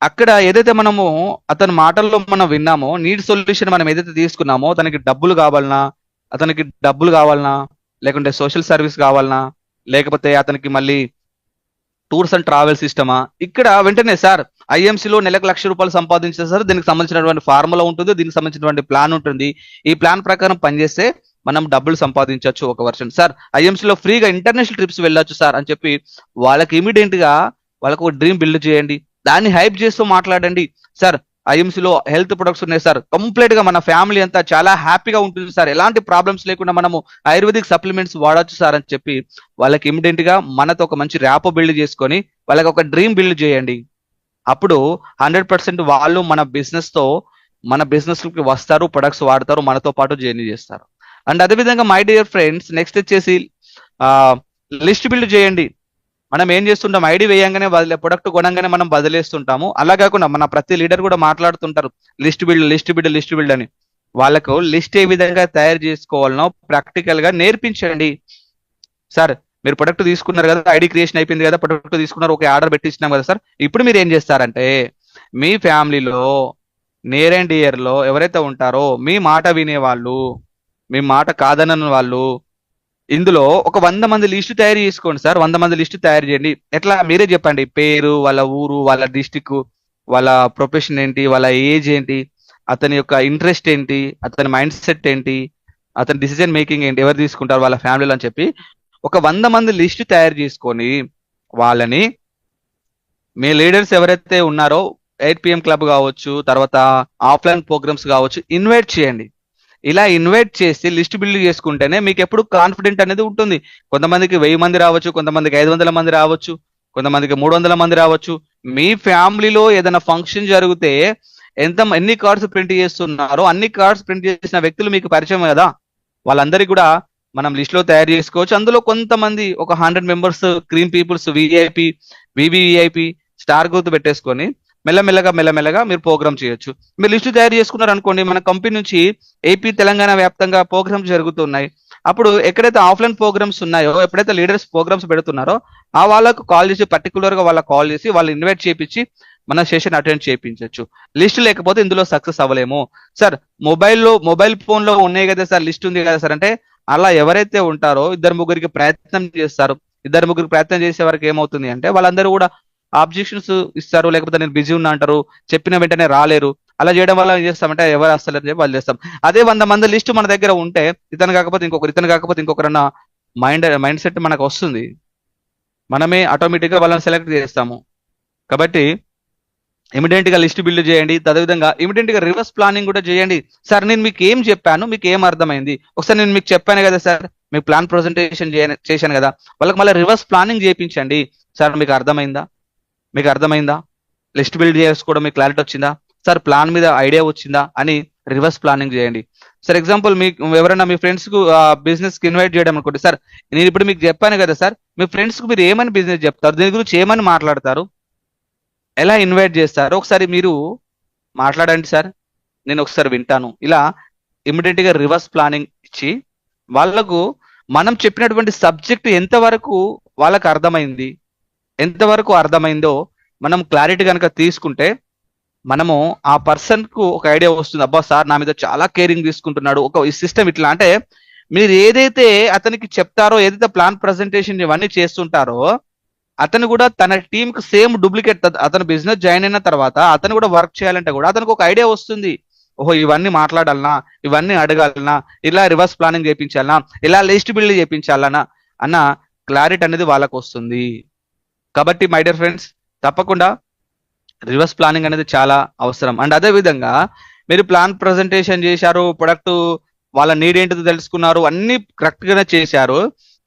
అక్కడ ఏదైతే మనము అతని మాటల్లో మనం విన్నామో, నీడ్ సొల్యూషన్ మనం ఏదైతే తీసుకున్నామో, అతనికి డబ్బులు కావాలనా, లేకుంటే సోషల్ సర్వీస్ కావాలనా, లేకపోతే అతనికి మళ్ళీ టూర్స్ అండ్ ట్రావెల్స్ ఇష్టమా, ఇక్కడ వెంటనే సార్ ఐఎంసీలో నెలకు ₹1,00,000 సంపాదించారు సార్, దీనికి సంబంధించినటువంటి ఫార్ములా ఉంటుంది, దీనికి సంబంధించినటువంటి ప్లాన్ ఉంటుంది, ఈ ప్లాన్ ప్రకారం పనిచేస్తే మనం డబ్బులు సంపాదించవచ్చు ఒక వర్షన్ సార్, ఐఎంసీలో ఫ్రీగా ఇంటర్నేషనల్ ట్రిప్స్ వెళ్ళొచ్చు సార్ అని చెప్పి వాళ్ళకి ఇమీడియట్ గా వాళ్ళకు ఒక డ్రీమ్ బిల్డ్ చేయండి. దాన్ని హైప్ చేస్తూ మాట్లాడండి. సార్ ఐఎంసీలో హెల్త్ ప్రొడక్ట్స్ ఉన్నాయి సార్, కంప్లీట్ గా మన ఫ్యామిలీ అంతా చాలా హ్యాపీగా ఉంటుంది సార్, ఎలాంటి ప్రాబ్లమ్స్ లేకుండా మనము ఆయుర్వేదిక్ సప్లిమెంట్స్ వాడచ్చు సార్ అని చెప్పి వాళ్ళకి ఇమీడియట్ గా మనతో ఒక మంచి ర్యాపో బిల్డ్ చేసుకొని వాళ్ళకి ఒక డ్రీమ్ బిల్డ్ చేయండి. అప్పుడు 100% వాళ్ళు మన బిజినెస్ కి వస్తారు, ప్రొడక్ట్స్ వాడతారు, మనతో పాటు జర్నీ చేస్తారు. అండ్ అదేవిధంగా మై డియర్ ఫ్రెండ్స్, నెక్స్ట్ వచ్చేసి లిస్ట్ బిల్డ్ చేయండి. మనం ఏం చేస్తుంటాం, ఐడి వేయంగానే ప్రొడక్ట్ కొనంగానే మనం బదిలేస్తుంటాము. అలా కాకుండా మన ప్రతి లీడర్ కూడా మాట్లాడుతుంటారు లిస్ట్ బిల్డ్ అని. వాళ్ళకు లిస్ట్ ఏ విధంగా తయారు చేసుకోవాలనో ప్రాక్టికల్ గా నేర్పించండి. సార్ మీరు ప్రొడక్ట్ తీసుకున్నారు కదా, ఐడి క్రియేషన్ అయిపోయింది కదా, ప్రొడక్ట్ తీసుకున్నారు, ఒక ఆర్డర్ పెట్టించినాం కదా సార్, ఇప్పుడు మీరు ఏం చేస్తారంటే మీ ఫ్యామిలీలో నియర్ అండ్ డియర్ లో ఎవరైతే ఉంటారో మీ మాట వినేవాళ్ళు, మీ మాట కాదనని వాళ్ళు, ఇందులో ఒక 100 మంది లిస్ట్ తయారు చేసుకోండి సార్. 100 మంది లిస్ట్ తయారు చేయండి. ఎట్లా మీరే చెప్పండి, పేరు, వాళ్ళ ఊరు, వాళ్ళ డిస్టిక్, వాళ్ళ ప్రొఫెషన్ ఏంటి, వాళ్ళ ఏజ్ ఏంటి, అతని యొక్క ఇంట్రెస్ట్ ఏంటి, అతని మైండ్ సెట్ ఏంటి, అతని డిసిజన్ మేకింగ్ ఏంటి, ఎవరు తీసుకుంటారు వాళ్ళ ఫ్యామిలీలో అని చెప్పి ఒక 100 మంది లిస్ట్ తయారు చేసుకొని వాళ్ళని మీ లీడర్స్ ఎవరైతే ఉన్నారో 8 PM క్లబ్ కావచ్చు, తర్వాత ఆఫ్లైన్ ప్రోగ్రామ్స్ కావచ్చు, ఇన్వైట్ చేయండి. ఇలా ఇన్వైట్ చేసి లిస్ట్ బిల్డ్ చేసుకుంటేనే మీకు ఎప్పుడు కాన్ఫిడెంట్ అనేది ఉంటుంది. కొంతమందికి 1000 మంది రావచ్చు, కొంతమందికి 500 మంది రావచ్చు, కొంతమందికి 300 మంది రావచ్చు. మీ ఫ్యామిలీలో ఏదైనా ఫంక్షన్ జరిగితే ఎన్ని కార్డ్స్ ప్రింట్ చేస్తున్నారో అన్ని కార్డ్స్ ప్రింట్ చేసిన వ్యక్తులు మీకు పరిచయం కదా, వాళ్ళందరికీ కూడా మనం లిస్ట్ లో తయారు చేసుకోవచ్చు. అందులో కొంతమంది ఒక 100 members cream peoples, VIP, VVIP star గుర్తు పెట్టేసుకొని మెల్లమెల్లగా మీరు ప్రోగ్రామ్ చేయొచ్చు. మీరు లిస్టు తయారు చేసుకున్నారు అనుకోండి, మన కంపెనీ నుంచి ఏపీ తెలంగాణ వ్యాప్తంగా ప్రోగ్రామ్స్ జరుగుతున్నాయి. అప్పుడు ఎక్కడైతే ఆఫ్లైన్ ప్రోగ్రామ్స్ ఉన్నాయో, ఎప్పుడైతే లీడర్స్ ప్రోగ్రామ్స్ పెడుతున్నారో ఆ వాళ్ళకు కాల్ చేసి, పర్టికులర్ గా వాళ్ళకి కాల్ చేసి వాళ్ళు ఇన్వైట్ చేయించి మన సెషన్ అటెండ్ చేయించవచ్చు. లిస్ట్ లేకపోతే ఇందులో సక్సెస్ అవ్వలేము. సార్ మొబైల్ ఫోన్ లో ఉన్నాయి కదా సార్, లిస్ట్ ఉంది కదా సార్ అంటే, అలా ఎవరైతే ఉంటారో 2-3 ప్రయత్నం చేస్తారు. 2-3 ప్రయత్నం చేసే వరకు ఏమవుతుంది అంటే వాళ్ళందరూ కూడా ఆబ్జెక్షన్స్ ఇస్తారు, లేకపోతే నేను బిజీ ఉన్నా అంటారు, చెప్పిన వెంటనే రాలేరు. అలా చేయడం వల్ల ఏం చేస్తామంటే ఎవరు వస్తలేరు చెప్పి వాళ్ళు చేస్తాం. అదే 100 మంది లిస్ట్ మన దగ్గర ఉంటే ఇతను కాకపోతే ఇంకొకరు అన్న మైండ్ సెట్ మనకు వస్తుంది. మనమే ఆటోమేటిక్ గా వాళ్ళని సెలెక్ట్ చేస్తాము. కాబట్టి ఇమిడియట్ గా లిస్ట్ బిల్డ్ చేయండి. అదేవిధంగా ఇమిడియట్ గా రివర్స్ ప్లానింగ్ కూడా చేయండి. సార్ నేను మీకు ఏం చెప్పాను, మీకు ఏం అర్థమైంది, ఒకసారి నేను మీకు చెప్పాను కదా సార్, మీకు ప్లాన్ ప్రజెంటేషన్ చేశాను కదా, వాళ్ళకి మళ్ళీ రివర్స్ ప్లానింగ్ చేయించండి. సార్ మీకు అర్థమైందా, లిస్ట్ బిల్డ్ చేసుకోవడం మీకు క్లారిటీ వచ్చిందా సార్, ప్లాన్ మీద ఐడియా వచ్చిందా అని రివర్స్ ప్లానింగ్ చేయండి. సార్ ఎగ్జాంపుల్ మీకు ఎవరైనా మీ ఫ్రెండ్స్ కు బిజినెస్ కి ఇన్వైట్ చేయడం అనుకోండి, సార్ నేను ఇప్పుడు మీకు చెప్పాను కదా సార్, మీ ఫ్రెండ్స్ కు మీరు ఏమని బిజినెస్ చెప్తారు, దీని గురించి ఏమని మాట్లాడతారు, ఎలా ఇన్వైట్ చేస్తారు, ఒకసారి మీరు మాట్లాడండి సార్, నేను ఒకసారి వింటాను. ఇలా ఇమ్మీడియట్ గా రివర్స్ ప్లానింగ్ ఇచ్చి వాళ్ళకు మనం చెప్పినటువంటి సబ్జెక్ట్ ఎంతవరకు వాళ్ళకు అర్థమైందో మనం క్లారిటీ కనుక తీసుకుంటే మనము ఆ పర్సన్ కు ఒక ఐడియా వస్తుంది, అబ్బా సార్ నా మీద చాలా కేరింగ్ తీసుకుంటున్నాడు, ఒక ఈ సిస్టమ్ ఇట్లా అంటే, మీరు ఏదైతే అతనికి చెప్తారో, ఏదైతే ప్లాన్ ప్రజెంటేషన్ ఇవన్నీ చేస్తుంటారో అతను కూడా తన టీమ్ కు సేమ్ డూప్లికేట్, అతను బిజినెస్ జాయిన్ అయిన తర్వాత అతను కూడా వర్క్ చేయాలంటే కూడా అతనికి ఒక ఐడియా వస్తుంది, ఓహో ఇవన్నీ మాట్లాడాలనా, ఇవన్నీ అడగాలనా, ఇలా రివర్స్ ప్లానింగ్ చేయించాలనా, ఇలా లిస్ట్ బిల్డ్ చేయించాలనా అన్న క్లారిటీ అనేది వాళ్ళకు వస్తుంది. కాబట్టి మై డియర్ ఫ్రెండ్స్, తప్పకుండా రివర్స్ ప్లానింగ్ అనేది చాలా అవసరం. అండ్ అదే విధంగా మీరు ప్లాన్ ప్రజెంటేషన్ చేశారు, ప్రొడక్ట్ వాళ్ళ నీడ్ ఏంటిదో తెలుసుకున్నారు, అన్ని కరెక్ట్ గానే చేశారు,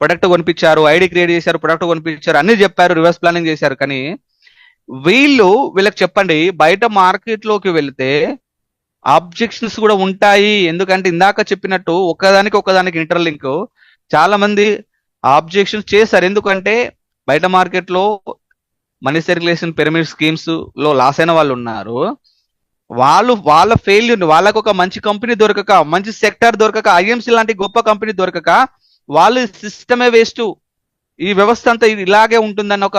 ప్రొడక్ట్ కొనిపించారు, ఐడి క్రియేట్ చేశారు, ప్రొడక్ట్ కొనిపించారు, అన్ని చెప్పారు, రివర్స్ ప్లానింగ్ చేశారు. కానీ వీళ్ళకి చెప్పండి, బయట మార్కెట్ లోకి వెళితే ఆబ్జెక్షన్స్ కూడా ఉంటాయి. ఎందుకంటే ఇందాక చెప్పినట్టు ఒకదానికి ఇంటర్లింక్, చాలా మంది ఆబ్జెక్షన్స్ చేశారు. ఎందుకంటే బయట మార్కెట్ లో మనీ సర్క్యులేషన్ పిరమిడ్ స్కీమ్స్ లో లాస్ అయిన వాళ్ళు ఉన్నారు. వాళ్ళ ఫెయిల్యూర్, వాళ్ళకు ఒక మంచి కంపెనీ దొరకక, మంచి సెక్టర్ దొరకక, ఐఎంసీ లాంటి గొప్ప కంపెనీ దొరకక వాళ్ళు సిస్టమే వేస్ట్, ఈ వ్యవస్థ అంతా ఇలాగే ఉంటుందని ఒక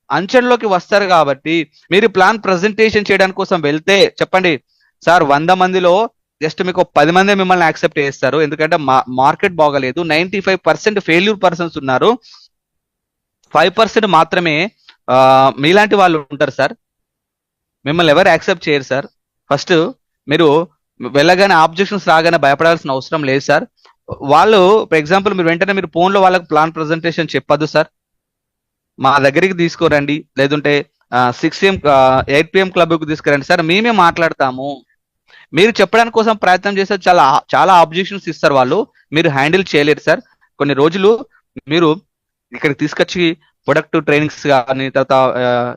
అంచనాలోకి వస్తారు. కాబట్టి మీరు ప్లాన్ ప్రజెంటేషన్ చేయడానికి కోసం వెళ్తే చెప్పండి, సార్ 100 మందిలో జస్ట్ మీకు 10 మంది మిమ్మల్ని యాక్సెప్ట్ చేస్తారు. ఎందుకంటే మార్కెట్ బాగలేదు, 95% ఫెయిల్యూర్ పర్సన్స్ ఉన్నారు, 5% మాత్రమే మీలాంటి వాళ్ళు ఉంటారు సార్. మిమ్మల్ని ఎవరు యాక్సెప్ట్ చేయరు సార్. ఫస్ట్ మీరు వెళ్ళగానే ఆబ్జెక్షన్స్ రాగానే భయపడాల్సిన అవసరం లేదు సార్. వాళ్ళు ఫర్ ఎగ్జాంపుల్ మీరు వెంటనే మీరు ఫోన్లో వాళ్ళకి ప్లాన్ ప్రజెంటేషన్ చెప్పొద్దు సార్, మా దగ్గరికి తీసుకురండి, లేదంటే 8 PM క్లబ్కి తీసుకురండి సార్, మేమే మాట్లాడతాము. మీరు చెప్పడానికి కోసం ప్రయత్నం చేస్తే చాలా ఆబ్జెక్షన్స్ ఇస్తారు వాళ్ళు, మీరు హ్యాండిల్ చేయలేరు సార్. కొన్ని రోజులు మీరు ఇక్కడికి తీసుకొచ్చి ప్రొడక్ట్ ట్రైనింగ్స్ కానీ తర్వాత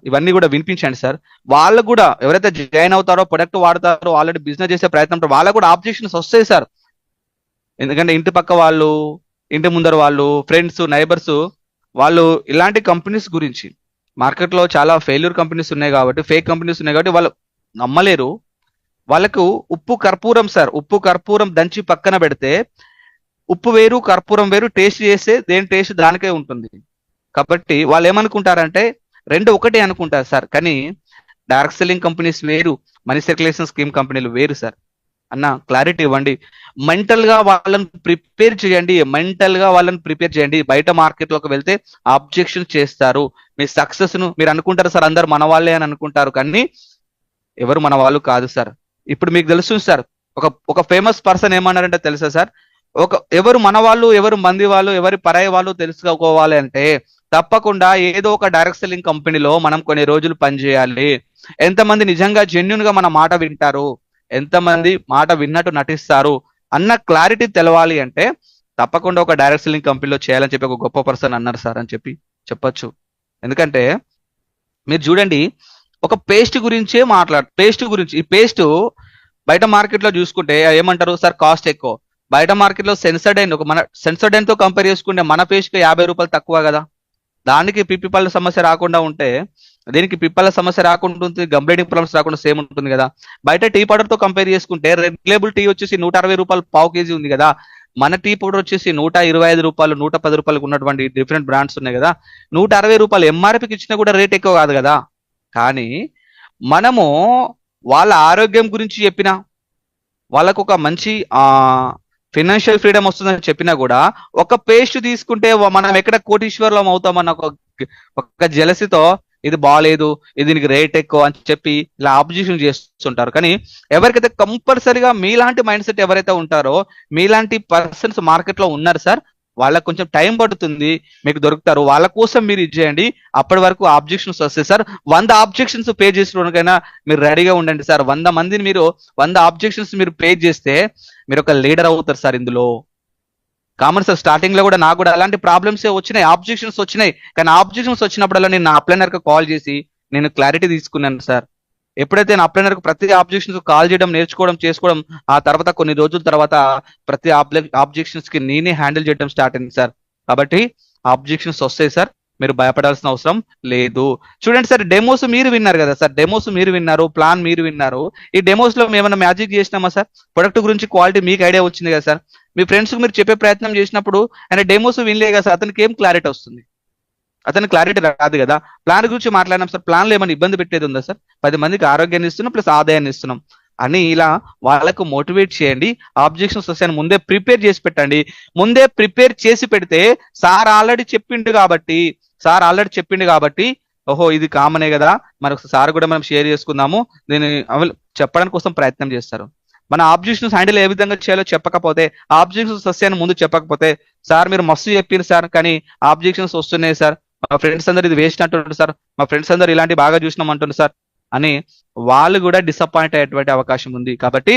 ఇవన్నీ కూడా వినిపించండి సార్. వాళ్ళకు కూడా ఎవరైతే జాయిన్ అవుతారో, ప్రొడక్ట్ వాడతారో, ఆల్రెడీ బిజినెస్ చేసే ప్రయత్నం వాళ్ళకు కూడా ఆబ్జెక్షన్స్ వస్తాయి సార్. ఎందుకంటే ఇంటి పక్క వాళ్ళు, ఇంటి ముందర వాళ్ళు, ఫ్రెండ్స్, నైబర్స్ వాళ్ళు ఇలాంటి కంపెనీస్ గురించి, మార్కెట్లో చాలా ఫెయిల్యూర్ కంపెనీస్ ఉన్నాయి కాబట్టి, ఫేక్ కంపెనీస్ ఉన్నాయి కాబట్టి వాళ్ళు నమ్మలేరు. వాళ్ళకు ఉప్పు కర్పూరం సార్, ఉప్పు కర్పూరం దంచి పక్కన పెడితే ఉప్పు వేరు కర్పూరం వేరు, టేస్ట్ చేస్తే దేని టేస్ట్ దానికే ఉంటుంది. కాబట్టి వాళ్ళు ఏమనుకుంటారంటే రెండు ఒకటే అనుకుంటారు సార్. కానీ డైరెక్ట్ సెల్లింగ్ కంపెనీస్ వేరు, మనీ సర్క్యులేషన్ స్కీమ్ కంపెనీలు వేరు సార్. అన్న క్లారిటీ ఇవ్వండి. మెంటల్ గా వాళ్ళని ప్రిపేర్ చేయండి, మెంటల్ గా వాళ్ళని ప్రిపేర్ చేయండి. బయట మార్కెట్ లోకి వెళ్తే ఆబ్జెక్షన్ చేస్తారు. మీ సక్సెస్ ను మీరు అనుకుంటారు సార్, అందరు మన వాళ్ళే అని అనుకుంటారు, కానీ ఎవరు మన వాళ్ళు కాదు సార్. ఇప్పుడు మీకు తెలుసు సార్, ఒక ఒక ఫేమస్ పర్సన్ ఏమన్నారంటే తెలుసా సార్, ఎవరు మన వాళ్ళు ఎవరు మంది వాళ్ళు ఎవరి పరాయి వాళ్ళు తెలుసుకోవాలి అంటే తప్పకుండా ఏదో ఒక డైరెక్ట్ సెల్లింగ్ కంపెనీలో మనం కొన్ని రోజులు పనిచేయాలి. ఎంతమంది నిజంగా జెన్యున్ గా మన మాట వింటారు, ఎంతమంది మాట విన్నట్టు నటిస్తారు అన్న క్లారిటీ తెలవాలి అంటే తప్పకుండా ఒక డైరెక్ట్ సెల్లింగ్ కంపెనీలో చేయాలని చెప్పి ఒక గొప్ప పర్సన్ అన్నారు సార్ అని చెప్పి చెప్పొచ్చు. ఎందుకంటే మీరు చూడండి, ఒక పేస్ట్ గురించే పేస్ట్ గురించి, ఈ పేస్ట్ బయట మార్కెట్ లో చూసుకుంటే ఏమంటారు సార్, కాస్ట్ ఎక్కువ. బయట మార్కెట్ లో సెన్సడైన్, ఒక మన సెన్సడైన్ తో కంపేర్ చేసుకుంటే మన పేస్ట్ కి 50 రూపాయలు తక్కువ కదా. దానికి పిప్పిపళ్ళ సమస్య రాకుండా ఉంటే దీనికి పిప్పల సమస్య రాకుండా ఉంటుంది, గమ్ బ్లీడింగ్ ప్రాబ్లమ్స్ రాకుండా సేమ్ ఉంటుంది కదా. బయట టీ పౌడర్ తో కంపేర్ చేసుకుంటే రెడ్ లేబుల్ టీ వచ్చేసి 160 రూపాయలు పావు కేజీ ఉంది కదా. మన టీ పౌడర్ వచ్చేసి 125 రూపాయలు 110 రూపాయలకు ఉన్నటువంటి డిఫరెంట్ బ్రాండ్స్ ఉన్నాయి కదా. 160 రూపాయలు ఎంఆర్పికి ఇచ్చినా కూడా రేట్ ఎక్కువ కాదు కదా. కానీ మనము వాళ్ళ ఆరోగ్యం గురించి చెప్పినా, వాళ్ళకు ఒక మంచి ఫినాన్షియల్ ఫ్రీడమ్ వస్తుందని చెప్పినా కూడా ఒక పేస్ట్ తీసుకుంటే మనం ఎక్కడ కోటీశ్వరులం అవుతామన్న ఒక జలసితో ఇది బాగాలేదు, ఇది దీనికి రేట్ ఎక్కువ అని చెప్పి ఇలా ఆబ్జెక్షన్ చేస్తుంటారు. కానీ ఎవరికైతే కంపల్సరీగా మీలాంటి మైండ్ సెట్ ఎవరైతే ఉంటారో, మీలాంటి పర్సన్స్ మార్కెట్ లో ఉన్నారు సార్, వాళ్ళకు కొంచెం టైం పడుతుంది, మీకు దొరుకుతారు. వాళ్ళ కోసం మీరు ఇచ్చేయండి. అప్పటి వరకు ఆబ్జెక్షన్స్ వస్తాయి సార్. 100 ఆబ్జెక్షన్స్ పే చేసుకోవడానికైనా మీరు రెడీగా ఉండండి సార్. 100 మందిని మీరు 100 ఆబ్జెక్షన్స్ మీరు పే చేస్తే మీరు ఒక లీడర్ అవుతారు సార్. ఇందులో కామన్ సార్, స్టార్టింగ్ లో కూడా నాకు కూడా అలాంటి ప్రాబ్లమ్స్ వచ్చినాయి, ఆబ్జెక్షన్స్ వచ్చినాయి. కానీ ఆబ్జెక్షన్స్ వచ్చినప్పుడల్లా నేను నా అప్లైనర్ కి కాల్ చేసి నేను క్లారిటీ తీసుకున్నాను సార్. ఎప్పుడైతే నా అప్లైనర్ కు ప్రతి ఆబ్జెక్షన్స్ కాల్ చేయడం, నేర్చుకోవడం, చేసుకోవడం, ఆ తర్వాత కొన్ని రోజుల తర్వాత ప్రతి ఆబ్జెక్షన్స్ కి నేనే హ్యాండిల్ చేయడం స్టార్ట్ అయింది సార్. కాబట్టి ఆబ్జెక్షన్స్ వస్తాయి సార్, మీరు భయపడాల్సిన అవసరం లేదు. చూడండి సార్, డెమోస్ మీరు విన్నారు కదా సార్, డెమోస్ మీరు విన్నారు, ప్లాన్ మీరు విన్నారు. ఈ డెమోస్ లో మేము ఏమైనా మ్యాజిక్ చేసినామా సార్? ప్రొడక్ట్ గురించి క్వాలిటీ మీకు ఐడియా వచ్చింది కదా సార్. మీ ఫ్రెండ్స్ కు మీరు చెప్పే ప్రయత్నం చేసినప్పుడు ఆయన డెమోస్ వినలే కదా సార్, అతనికి ఏం క్లారిటీ వస్తుంది? అతనికి క్లారిటీ రాదు కదా. ప్లాన్ గురించి మాట్లాడినాం సార్, ప్లాన్ లో ఏమైనా ఇబ్బంది పెట్టేది ఉందా సార్? 10 మందికి ఆరోగ్యాన్ని ఇస్తున్నాం ప్లస్ ఆదాయాన్ని ఇస్తున్నాం అని ఇలా వాళ్ళకు మోటివేట్ చేయండి. ఆబ్జెక్షన్స్ వస్తాయని ముందే ప్రిపేర్ చేసి పెట్టండి. ముందే ప్రిపేర్ చేసి పెడితే సార్ ఆల్రెడీ చెప్పిండు కాబట్టి ఓహో ఇది కామనే కదా, మరొక సార్ కూడా మనం షేర్ చేసుకుందాము, దీన్ని చెప్పడానికి కోసం ప్రయత్నం చేస్తారు. మన ఆబ్జెక్షన్స్ హ్యాండిల్ ఏ విధంగా చేయాలో చెప్పకపోతే, ఆబ్జెక్షన్స్ వస్తాయని ముందు చెప్పకపోతే, సార్ మీరు మస్తు చెప్పారు సార్ కానీ ఆబ్జెక్షన్స్ వస్తున్నాయి సార్, మా ఫ్రెండ్స్ అందరు ఇది వేస్ట్ అంటున్నారు సార్, మా ఫ్రెండ్స్ అందరు ఇలాంటి బాగా చూసినాం అంటున్నారు సార్ అని వాళ్ళు కూడా డిసప్పాయింట్ అయ్యేటువంటి అవకాశం ఉంది. కాబట్టి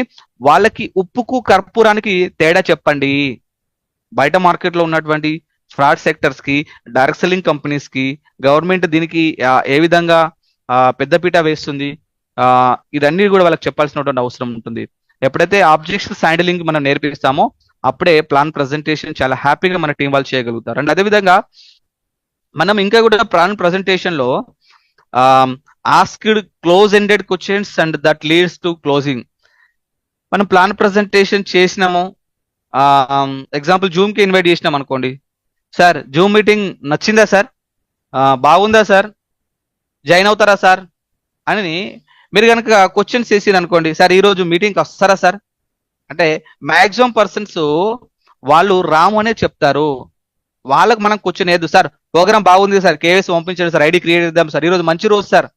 వాళ్ళకి ఉప్పుకు కర్పూరానికి తేడా చెప్పండి. బయట మార్కెట్ లో ఉన్నటువంటి ఫ్రాడ్ సెక్టర్స్ కి, డైరెక్ట్ సెల్లింగ్ కంపెనీస్ కి గవర్నమెంట్ దీనికి ఏ విధంగా పెద్దపీట వేస్తుంది, ఇదన్నీ కూడా వాళ్ళకి చెప్పాల్సినటువంటి అవసరం ఉంటుంది. ఎప్పుడైతే ఆబ్జెక్షన్స్ హ్యాండిలింగ్ మనం నేర్పిస్తామో అప్పుడే ప్లాన్ ప్రజెంటేషన్ చాలా హ్యాపీగా మన టీం వాళ్ళు చేయగలుగుతారు. అండ్ అదేవిధంగా మనం ఇంకా కూడా ప్లాన్ ప్రజెంటేషన్ లో asked close ended questions and that leads to closing. మనం ప్లాన్ ప్రజెంటేషన్ చేసినాము, ఎగ్జాంపుల్ జూమ్ కి ఇన్వైట్ చేసినాం అనుకోండి, సార్ జూమ్ మీటింగ్ నచ్చిందా సార్, బాగుందా సార్, జాయిన్ అవుతారా సార్ అని మీరు కనుక క్వశ్చన్స్ చేసిరు అనుకోండి, సార్ ఈ రోజు మీటింగ్కి వస్తారా సార్ అంటే మాక్సిమం పర్సన్స్ వాళ్ళు రాము అనే చెప్తారు. వాళ్ళకి మనం క్వశ్చన్ ఏదు సార్, ప్రోగ్రామ్ బాగుంది సార్, కేవైసీ పంపించండి సార్, ఐడి క్రియేట్ చేద్దాం సార్, ఈ రోజు మంచి రోజు సార్,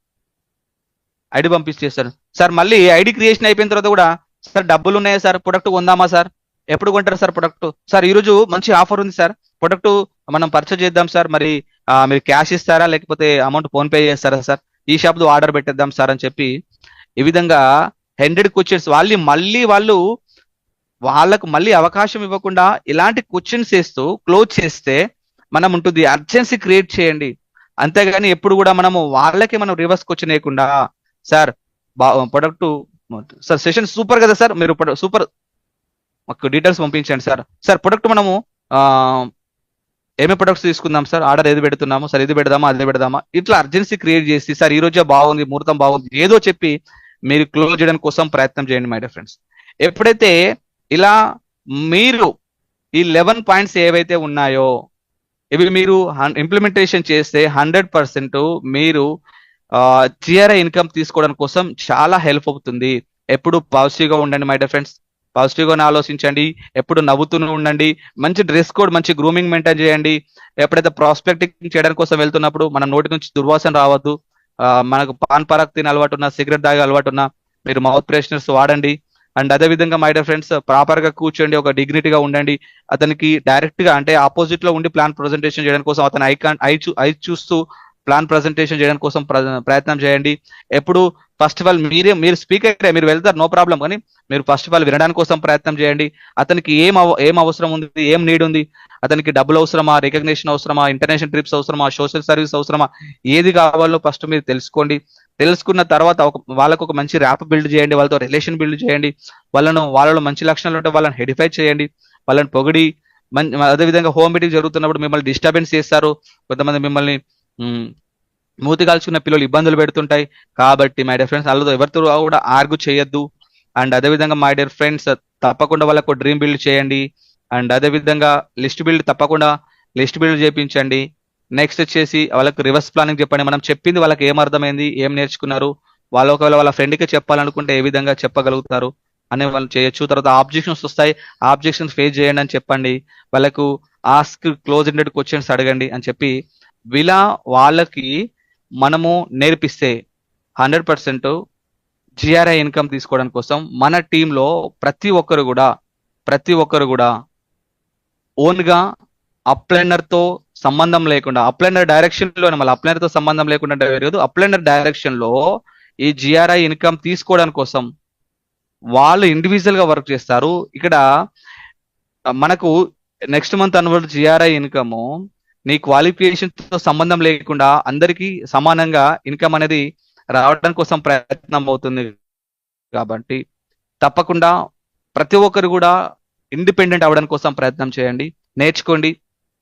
ఐడి పంపించేస్తారు సార్. మళ్ళీ ఐడి క్రియేషన్ అయిపోయిన తర్వాత కూడా సార్ డబ్బులు ఉన్నాయా సార్, ప్రొడక్ట్ కొందామా సార్, ఎప్పుడు కొంటారు సార్ ప్రొడక్ట్, సార్ ఈ రోజు మంచి ఆఫర్ ఉంది సార్, ప్రొడక్ట్ మనం పర్చేజ్ చేద్దాం సార్, మరి మీరు క్యాష్ ఇస్తారా లేకపోతే అమౌంట్ ఫోన్ పే చేస్తారా సార్, ఈ షాప్ లో ఆర్డర్ పెట్టేద్దాం సార్ అని చెప్పి ఈ విధంగా 100 క్వశ్చన్స్ వాళ్ళకు మళ్ళీ అవకాశం ఇవ్వకుండా ఇలాంటి క్వశ్చన్స్ వేస్తూ క్లోజ్ చేస్తే మనం ఉంటుంది. అర్జెన్సీ క్రియేట్ చేయండి. అంతేగాని ఎప్పుడు కూడా మనం రివర్స్ క్వశ్చన్ వేయకుండా, sir product sir session super కదా సార్, మీరు సూపర్ మాకు డీటెయిల్స్ పంపించండి సార్, సార్ ప్రొడక్ట్ మనము ఏమేమి ప్రొడక్ట్స్ తీసుకుందాం సార్, ఆర్డర్ ఏది పెడుతున్నాము సార్, ఇది పెడదామా అదే పెడదామా, ఇట్లా అర్జెన్సీ క్రియేట్ చేసి సార్ ఈ రోజే బాగుంది, ముహూర్తం బాగుంది ఏదో చెప్పి మీరు క్లోజ్ చేయడం కోసం ప్రయత్నం చేయండి మై డియర్ ఫ్రెండ్స్. ఎప్పుడైతే ఇలా మీరు ఈ 11 పాయింట్స్ ఏవైతే ఉన్నాయో ఇవి మీరు ఇంప్లిమెంటేషన్ చేస్తే 100% మీరు జిఆర్ఐ ఇన్కమ్ తీసుకోవడం కోసం చాలా హెల్ప్ అవుతుంది. ఎప్పుడు పాజిటివ్ గా ఉండండి మై డియర్ ఫ్రెండ్స్, పాజిటివ్ గానే ఆలోచించండి, ఎప్పుడు నవ్వుతూనే ఉండండి, మంచి డ్రెస్ కోడ్ మంచి గ్రూమింగ్ మెయింటైన్ చేయండి. ఎప్పుడైతే ప్రాస్పెక్టింగ్ చేయడానికి కోసం వెళ్తున్నప్పుడు మన నోటి నుంచి దుర్వాసన రావద్దు. మనకు పాన్ పరాక్ తినే అలవాటు ఉన్నా, సిగరెట్ తాగే అలవాటు ఉన్నా మీరు మౌత్ ఫ్రెషనర్స్ వాడండి. అండ్ అదే విధంగా మై డియర్ ఫ్రెండ్స్ ప్రాపర్ గా కూర్చోండి, ఒక డిగ్నిటీగా ఉండండి. అతనికి డైరెక్ట్ గా అంటే ఆపోజిట్ లో ఉండి ప్లాన్ ప్రజెంటేషన్ చేయడం కోసం అతను ఐ చూస్తూ ప్లాన్ ప్రజెంటేషన్ చేయడం కోసం ప్రయత్నం చేయండి. ఎప్పుడు ఫస్ట్ ఆఫ్ ఆల్ మీరు స్పీకర్ మీరు వెళ్తారు నో ప్రాబ్లం, కానీ మీరు ఫస్ట్ ఆఫ్ ఆల్ వినడానికి కోసం ప్రయత్నం చేయండి. అతనికి ఏం అవసరం ఉంది, ఏం నీడ్ ఉంది, అతనికి డబ్బులు అవసరమా, రికగ్నిషన్ అవసరమా, ఇంటర్నేషనల్ ట్రిప్స్ అవసరమా, సోషల్ సర్వీస్ అవసరమా, ఏది కావాలో ఫస్ట్ మీరు తెలుసుకోండి. తెలుసుకున్న తర్వాత వాళ్ళకు ఒక మంచి ర్యాప్ బిల్డ్ చేయండి, వాళ్ళతో రిలేషన్ బిల్డ్ చేయండి. వాళ్ళలో మంచి లక్షణాలు ఉంటే వాళ్ళని హెడిఫై చేయండి, వాళ్ళని పొగిడి. అదేవిధంగా హోమ్ మీటింగ్ జరుగుతున్నప్పుడు మిమ్మల్ని డిస్టర్బెన్స్ చేస్తారు, కొంతమంది మిమ్మల్ని మూతి కాల్చుకున్న పిల్లలు ఇబ్బందులు పెడుతుంటాయి. కాబట్టి మై డియర్ ఫ్రెండ్స్ వాళ్ళతో ఎవరితో కూడా ఆర్గ్యూ చేయొద్దు. అండ్ అదేవిధంగా మై డియర్ ఫ్రెండ్స్ తప్పకుండా వాళ్ళకు డ్రీమ్ బిల్డ్ చేయండి. అండ్ అదేవిధంగా తప్పకుండా లిస్ట్ బిల్డ్ చేయించండి. నెక్స్ట్ వచ్చేసి వాళ్ళకి రివర్స్ ప్లానింగ్ చెప్పండి. మనం చెప్పింది వాళ్ళకి ఏం అర్థమైంది, ఏం నేర్చుకున్నారు, ఒకవేళ వాళ్ళ ఫ్రెండ్కి చెప్పాలనుకుంటే ఏ విధంగా చెప్పగలుగుతారు అనే వాళ్ళు చేయొచ్చు. తర్వాత ఆబ్జెక్షన్స్ వస్తాయి, ఆబ్జెక్షన్స్ ఫేస్ చేయండి అని చెప్పండి. వాళ్ళకు ఆస్క్ క్లోజ్ ఎండెడ్ క్వశ్చన్స్ అడగండి అని చెప్పి వాళ్ళకి మనము నేర్పిస్తే 100% జిఆర్ఐ ఇన్కమ్ తీసుకోవడం కోసం మన టీంలో ప్రతి ఒక్కరు కూడా ఓన్ గా అప్లైనర్ తో సంబంధం లేకుండా, అప్లైనర్ డైరెక్షన్ లో మళ్ళీ అప్లైనర్ తో సంబంధం లేకుండా వేరేదు, అప్లైనర్ డైరెక్షన్ లో ఈ జిఆర్ఐ ఇన్కమ్ తీసుకోవడం కోసం వాళ్ళు ఇండివిజువల్ గా వర్క్ చేస్తారు. ఇక్కడ మనకు next month annual GRI income నీ క్వాలిఫికేషన్ తో సంబంధం లేకుండా అందరికీ సమానంగా ఇన్కమ్ అనేది రావడం కోసం ప్రయత్నం అవుతుంది. కాబట్టి తప్పకుండా ప్రతి ఒక్కరు కూడా ఇండిపెండెంట్ అవ్వడం కోసం ప్రయత్నం చేయండి, నేర్చుకోండి.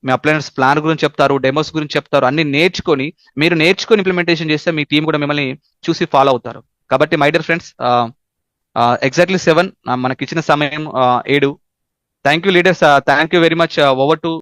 మీ అప్లైనర్స్ ప్లాన్ గురించి చెప్తారు, డెమోస్ గురించి చెప్తారు, అన్ని నేర్చుకొని ఇంప్లిమెంటేషన్ చేస్తే మీ టీం కూడా మిమ్మల్ని చూసి ఫాలో అవుతారు. కాబట్టి మై డియర్ ఫ్రెండ్స్ ఎగ్జాక్ట్లీ 7 మనకి ఇచ్చిన సమయం 7. Thank you leaders, thank you very much. Over to